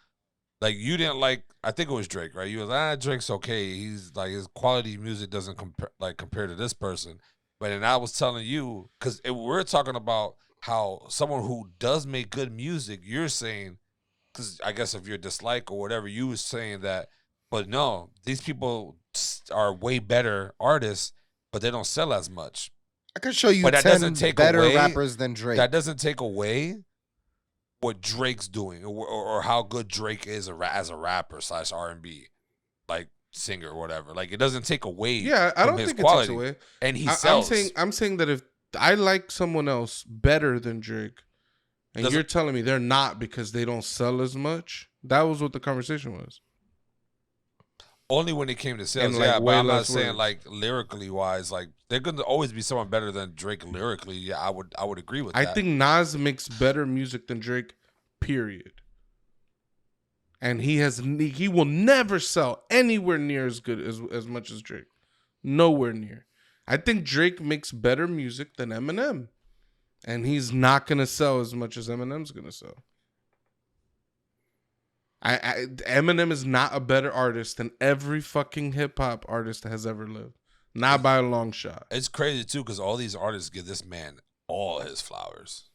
like, you didn't like, I think it was Drake, right? You was like, Drake's okay. He's like, his quality music doesn't compare to this person. But then I was telling you, because we're talking about how someone who does make good music, you're saying, because I guess if you're dislike or whatever, you was saying that, but no, these people are way better artists, but they don't sell as much. I could show you But that 10 doesn't take better away- rappers than Drake. That doesn't take away what Drake's doing or how good Drake is as a rapper / R&B, like singer or whatever. Like it doesn't take away. Yeah, I from don't his think quality. it takes away. And he sells. I'm saying that if I like someone else better than Drake, and Doesn't- you're telling me they're not because they don't sell as much, that was what the conversation was. Only when it came to sales, And, like, yeah. But way I'm not less saying words. like lyrically wise, like they're gonna always be someone better than Drake lyrically. Yeah, I would agree with I that. think Nas makes better music than Drake, period. And he will never sell anywhere near as good as much as Drake. Nowhere near. I think Drake makes better music than Eminem. And he's not gonna sell as much as Eminem's gonna sell. Eminem is not a better artist than every fucking hip hop artist that has ever lived. Not by a long shot. It's crazy too because all these artists give this man all his flowers.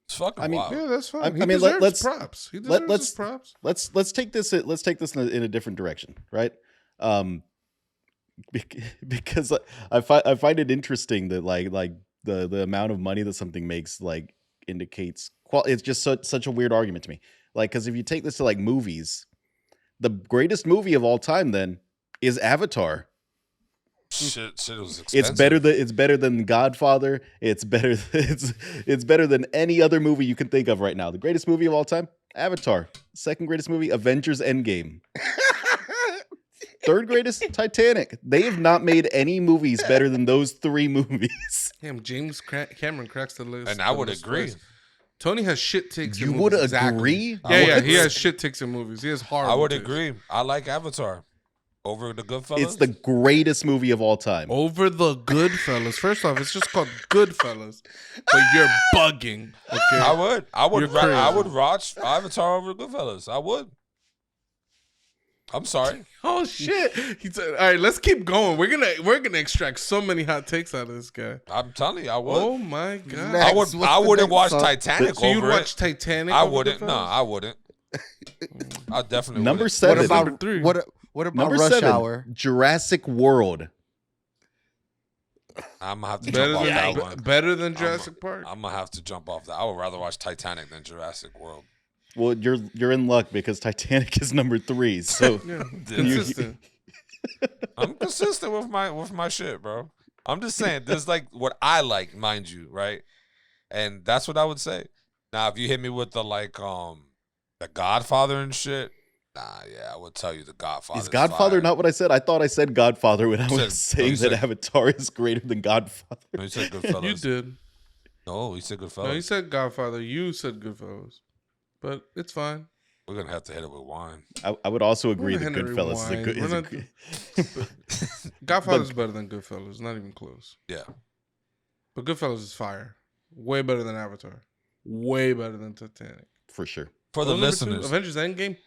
It's fucking wild. Yeah, that's fine. I He mean, deserves let's- props. He deserves his props. Let's take this in a different direction, right? Because I find it interesting that like the amount of money that something makes like indicates it's just such a weird argument to me. Like, because if you take this to like movies, the greatest movie of all time then is Avatar. Shit was expensive. It's better than Godfather. It's better than any other movie you can think of right now. The greatest movie of all time, Avatar. Second greatest movie, Avengers Endgame. Third greatest, Titanic. They have not made any movies better than those three movies. Damn, James Cameron cracks the list. And I would agree. twice. Tony has shit takes. You in would movies. agree? Yeah, What? he has shit takes in movies. He has horrible. I would takes. agree. I like Avatar over the Goodfellas. It's the greatest movie of all time. Over the Goodfellas. First off, it's just called Goodfellas, but you're bugging. Okay, I would You're crazy. I would watch Avatar over Goodfellas. I would. I'm sorry. Oh shit! He said, "All right, let's keep going. We're gonna extract so many hot takes out of this guy." I'm telling you, I would. Oh my god! Next. I What's the wouldn't next watch song? Titanic So you'd over watch it. Titanic? I over wouldn't. No, Goodfellas? I wouldn't. I definitely Number wouldn't. seven. What about number three? What about Number Rush 7, Hour? Jurassic World. I'm gonna have to better jump off that than one. better than Jurassic Park. I'm gonna have to jump off that. I would rather watch Titanic than Jurassic World. Well, you're in luck because Titanic is number 3. So Yeah, consistent. I'm consistent with my shit, bro. I'm just saying, this is like what I like, mind you, right? And that's what I would say. Now, if you hit me with the the Godfather and shit, I would tell you the Godfather. is Godfather not what I said? I thought I said Godfather when I You was said- saying you that said- Avatar is greater than Godfather. No, you said Goodfellas. You did. No, you said Goodfellas. No, you said Godfather. You said Goodfellas. But it's fine. We're gonna have to hit it with wine. I would also agree We're that Henry Goodfellas is a Wine. good. We're Is a not- good Godfather's better than Goodfellas. Not even close. Yeah. But Goodfellas is fire. Way better than Avatar. Way better than Titanic. for sure. For the Number 2, listeners, Avengers Endgame.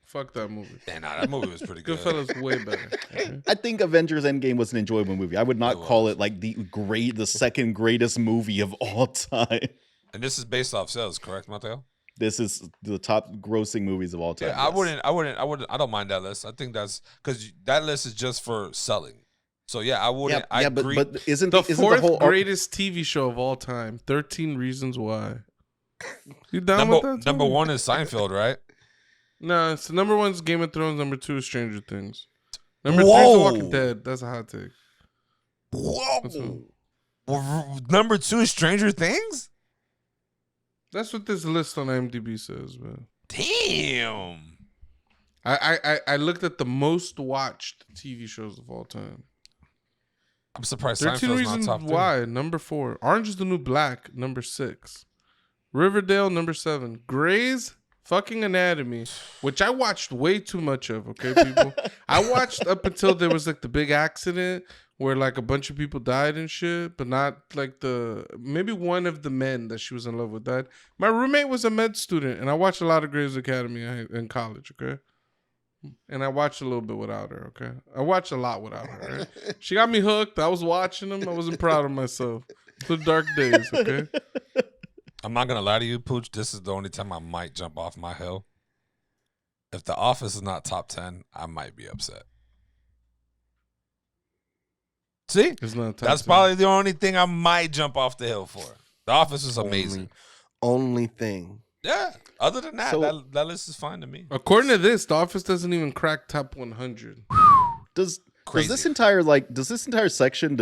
Fuck that movie. yeah, that movie was pretty good. Goodfellas way better. Okay? I think Avengers Endgame was an enjoyable movie. I would not It call was. it like the second greatest movie of all time. And this is based off sales, correct, Mateo? This is the top grossing movies of all time. Yeah, I yes. wouldn't. I don't mind that list. I think that's because that list is just for selling. So yeah, I wouldn't. I agree. but isn't The isn't fourth the whole greatest TV show of all time. 13 Reasons Why. You down number with that? number Tony? one is Seinfeld, right? Nah, it's number 1's Game of Thrones. Number 2 is Stranger Things. Number 3 is The Whoa. Walking Dead. That's a hot take. That's Whoa. what- Number 2 is Stranger Things. That's what this list on IMDb says, man. Damn. I looked at the most watched TV shows of all time. I'm surprised 13 Seinfeld's Reasons not top 3. Why, number 4. Orange is the New Black, number 6. Riverdale, number 7. Grey's fucking Anatomy, which I watched way too much of, okay, people? I watched up until there was like the big accident where like a bunch of people died and shit, but not like maybe one of the men that she was in love with died. My roommate was a med student, and I watched a lot of Grey's Academy in college, okay? And I watched a little bit without her, okay? I watched a lot without her, right? She got me hooked. I was watching them. I wasn't proud of myself. The dark days, okay? I'm not gonna lie to you, Pooch. This is the only time I might jump off my hill. If The Office is not top 10, I might be upset. See, It's not top that's 10. probably the only thing I might jump off the hill for. The Office is amazing. Only thing. Yeah. Other than that, So- that list is fine to me. According to this, The Office doesn't even crack top 100. Does Crazy. this entire section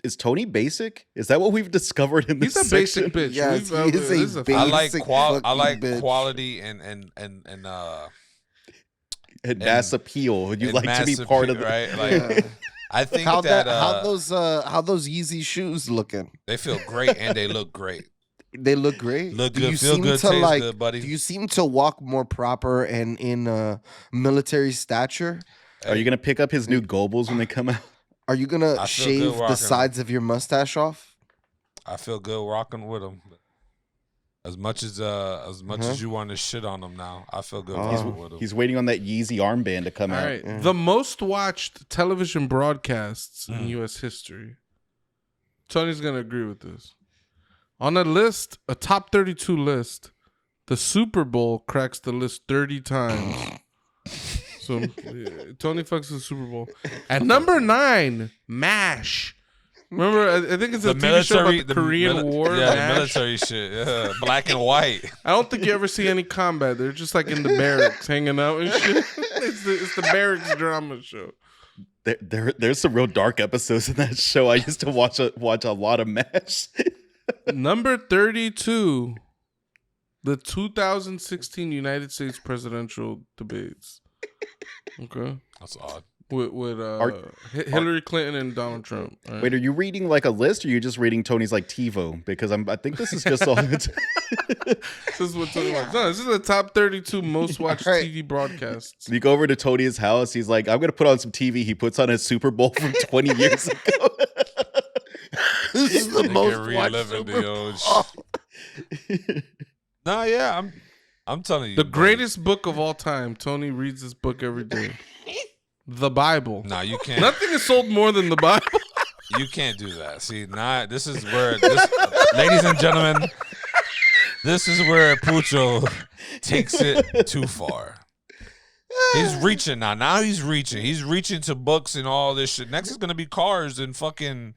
is Tony basic? Is that what we've discovered in this He's a section? basic bitch. Yes, We've- he is a this a basic I like Basic I like fucking bitch. quality and And mass appeal. You'd and like to be mass part appeal, of the right? Like Yeah. I think How that how those Yeezy shoes looking? they feel great and they look great. They look great. Look Do good, you feel seem good, to taste like? good, buddy. Do you seem to walk more proper and in military stature? Are you gonna pick up his new Gobles when they come out? Are you gonna I feel shave good the rocking. sides of your mustache off? I feel good rocking with them. As much as you want to shit on him now, I feel good Oh. fucking with him. He's waiting on that Yeezy armband to come All out. right. Yeah. The most watched television broadcasts in Mm. U.S. history. Tony's going to agree with this. On a list, a top 32 list, the Super Bowl cracks the list 30 times. So yeah, Tony fucks the Super Bowl. At number 9, MASH. Remember, I think it's a TV show about the Korean War. Yeah, the MASH. military shit. Yeah, black and white. I don't think you ever see any combat. They're just like in the barracks hanging out and shit. It's the barracks drama show. There's some real dark episodes in that show. I used to watch a lot of MASH. Number 32, the 2016 United States presidential debates. Okay. That's odd. With Hillary Clinton and Donald Trump. Right? Wait, are you reading like a list, or are you just reading Tony's like TiVo? Because I think this is just all. This is what Tony wants. No, this is the top 32 most watched Right. TV broadcasts. You go over to Tony's house. He's like, "I'm gonna put on some TV." He puts on his Super Bowl from 20 years ago. This is the They most can watched relive it, Super yo. Bowl. Nah, yeah, I'm telling you, The bro. greatest book of all time. Tony reads this book every day. The Bible. Nah, you can't. Nothing is sold more than the Bible. You can't do that. See, this is where, ladies and gentlemen, this is where Pucho takes it too far. He's reaching now. Now he's reaching. He's reaching to books and all this shit. Next is gonna be cars and fucking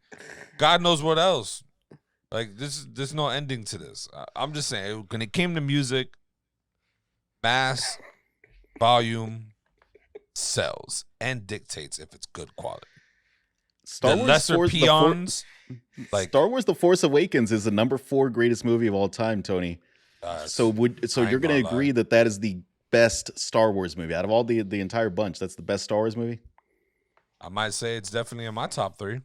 God knows what else. Like there's no ending to this. I'm just saying, when it came to music, mass, volume, sells and dictates if it's good quality. Star The Wars lesser Force- peons, like Star Wars: The Force Awakens is the number 4 greatest movie of all time, Tony. So I you're ain't gonna gonna lie. agree that is the best Star Wars movie out of all the entire bunch? That's the best Star Wars movie. I might say it's definitely in my top 3.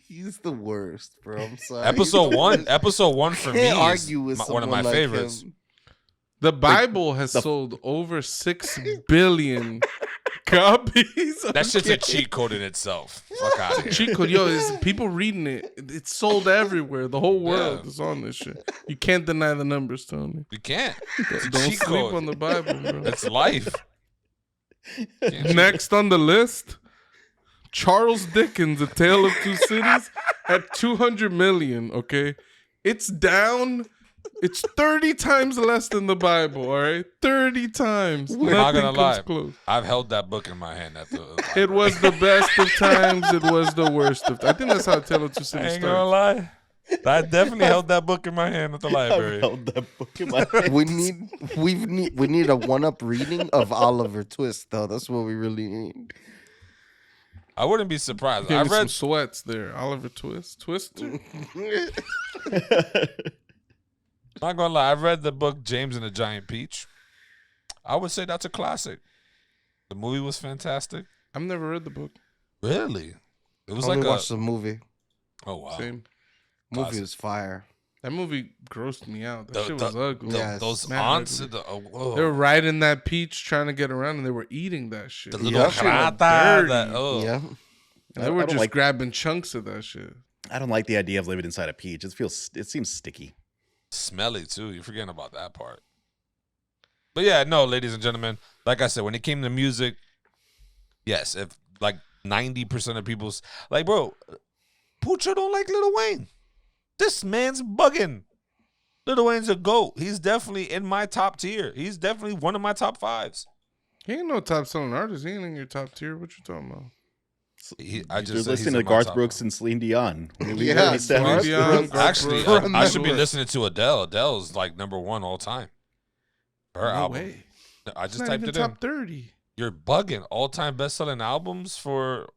He's the worst, bro. I'm sorry. Episode He's the one, worst. episode 1 for me Can't is argue with one of my someone like favorites. him. The Bible has sold over 6 billion copies. That shit's a Okay. cheat code in itself. Fuck out of here. Cheat code, yo, it's people reading it. It's sold everywhere. The whole world Yeah. is on this shit. You can't deny the numbers, Tony. You can't. It's a Don't cheat sleep code. on the Bible, bro. It's life. Can't Next on the list, Charles Dickens' A Tale of Two Cities at 200 million. Okay, it's down. It's 30 times less than the Bible. All right, 30 times. I'm not Nothing gonna comes lie. close. I've held that book in my hand at the. It was the best of times. It was the worst of. I think that's how Tale of Two I Cities ain't gonna starts. lie. I definitely held that book in my hand at the I've library. held that book in my hand. We need a one-up reading of Oliver Twist, though. That's what we really need. I wouldn't be surprised. Give I me some read. sweats there. Oliver Twister. Not gonna lie. I read the book James and the Giant Peach. I would say that's a classic. The movie was fantastic. I've never read the book. Really? It was Only like watched the movie. Oh wow. Same. Movie Classic. is fire. That movie grossed me out. That The- shit the- was ugly. Yes. Those Mad aunts. ugly. Whoa. They were riding that peach trying to get around, and they were eating that shit. The And little Yep. rata. Dirty. That, oh. Yeah. they were I don't just like- grabbing chunks of that shit. I don't like the idea of living inside a peach. It seems sticky. Smelly too. You're forgetting about that part. But yeah, no, ladies and gentlemen, like I said, when it came to music, yes, if like 90% of people's like, bro, Pucho don't like Lil Wayne. This man's bugging. Lil Wayne's a GOAT. He's definitely in my top tier. He's definitely one of my top 5s. He ain't no top selling artist. He ain't in your top tier. What you talking about? I You're just said listening he's to in my Garth top Brooks 5. and Celine Dion. We Yeah, already established Celine this. Dion, Garth Actually, Brooks. I should be Remember. listening to Adele. Adele's like number 1 all time. Her No album. way. I It's just not typed even it in. top 30. You're bugging. All-time best-selling albums for.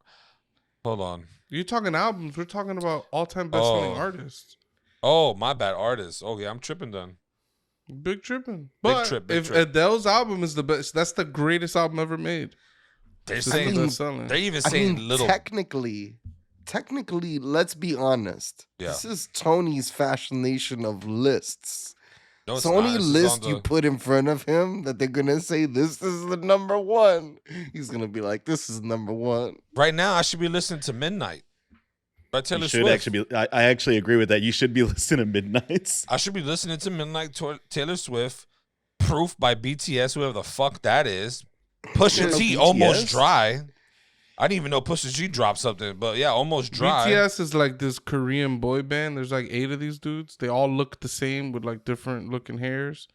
Hold on. You're talking albums. We're talking about all-time best-selling Oh. artists. Oh, my bad. Artists. Oh, yeah, I'm tripping then. Big tripping. But trip, big if trip. Adele's album is the best, that's the greatest album ever made. They're It's the saying. best selling. They're even I saying mean, little. technically, let's be honest. Yeah. This is Tony's fascination of lists. No, it's So not. any This is list on you the- put in front of him that they're gonna say this is the number one, he's gonna be like, "This is number one." Right now, I should be listening to Midnight. By Taylor You should Swift. actually be. I actually agree with that. You should be listening to Midnights. I should be listening to Midnight Taylor Swift. Proof by BTS, whoever the fuck that is. Pusha T, BTS? Almost Dry. I didn't even know Pusha T dropped something, but yeah, Almost Dry. BTS is like this Korean boy band. There's like 8 of these dudes. They all look the same with like different looking hairs.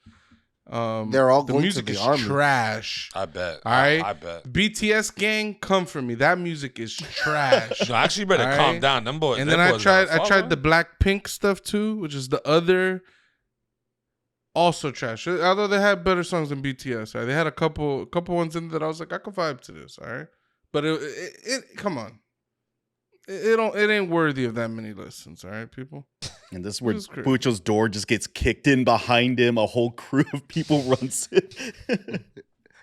They're all the going to music the is army. trash. I bet. All right, I bet. BTS gang, come for me. That music is trash. No, actually, you better All calm right? down. Them boys. And them then I boys tried gotta I tried the Blackpink stuff too, which is the other, also trash. Although they had better songs than BTS. Right? They had a couple ones in that I was like, I can vibe to this. All right, but it come on, it ain't worthy of that many listens. All right, people. And this is where This is crazy. Pucho's door just gets kicked in behind him. A whole crew of people runs it.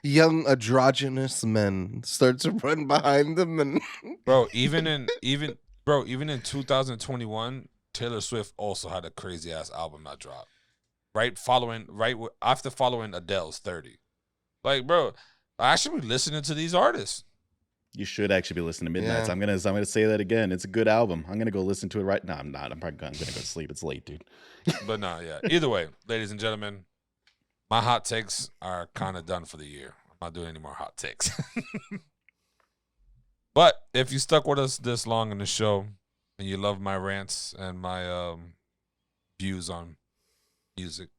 Young androgynous men start to run behind them, and Bro, even in 2021, Taylor Swift also had a crazy ass album that dropped. After following Adele's 30. Like, bro, I should be listening to these artists. You should actually be listening to Midnights. Yeah. I'm gonna say that again. It's a good album. I'm gonna go listen to it right now. I'm not. I'm probably gonna go to sleep. It's late, dude. But no, yeah. Either way, ladies and gentlemen, my hot takes are kind of done for the year. I'm not doing any more hot takes. But if you stuck with us this long in the show and you love my rants and my views on music,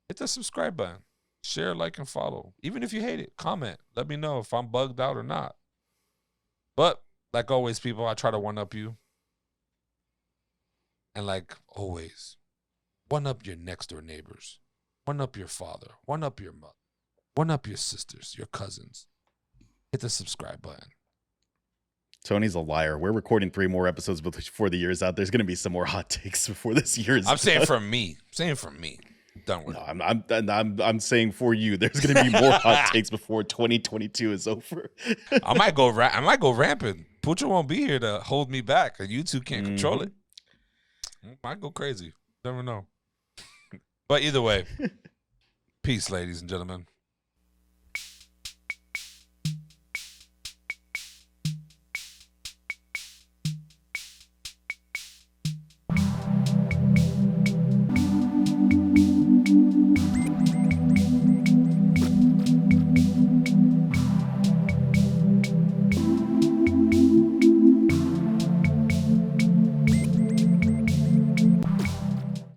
hit the subscribe button. Share, like, and follow. Even if you hate it, comment. Let me know if I'm bugged out or not. But like always, people, I try to one-up you. And like always, one-up your next-door neighbors. One-up your father. One-up your mother. One-up your sisters, your cousins. Hit the subscribe button. Tony's a liar. We're recording 3 more episodes before the year's out. There's gonna be some more hot takes before this year's. I'm saying done. from me. Done with it. I'm saying for you. There's gonna be more hot takes before 2022 is over. I might go rampant. Pucho won't be here to hold me back, and you two can't control it. Might go crazy. Never know. But either way, peace, ladies and gentlemen.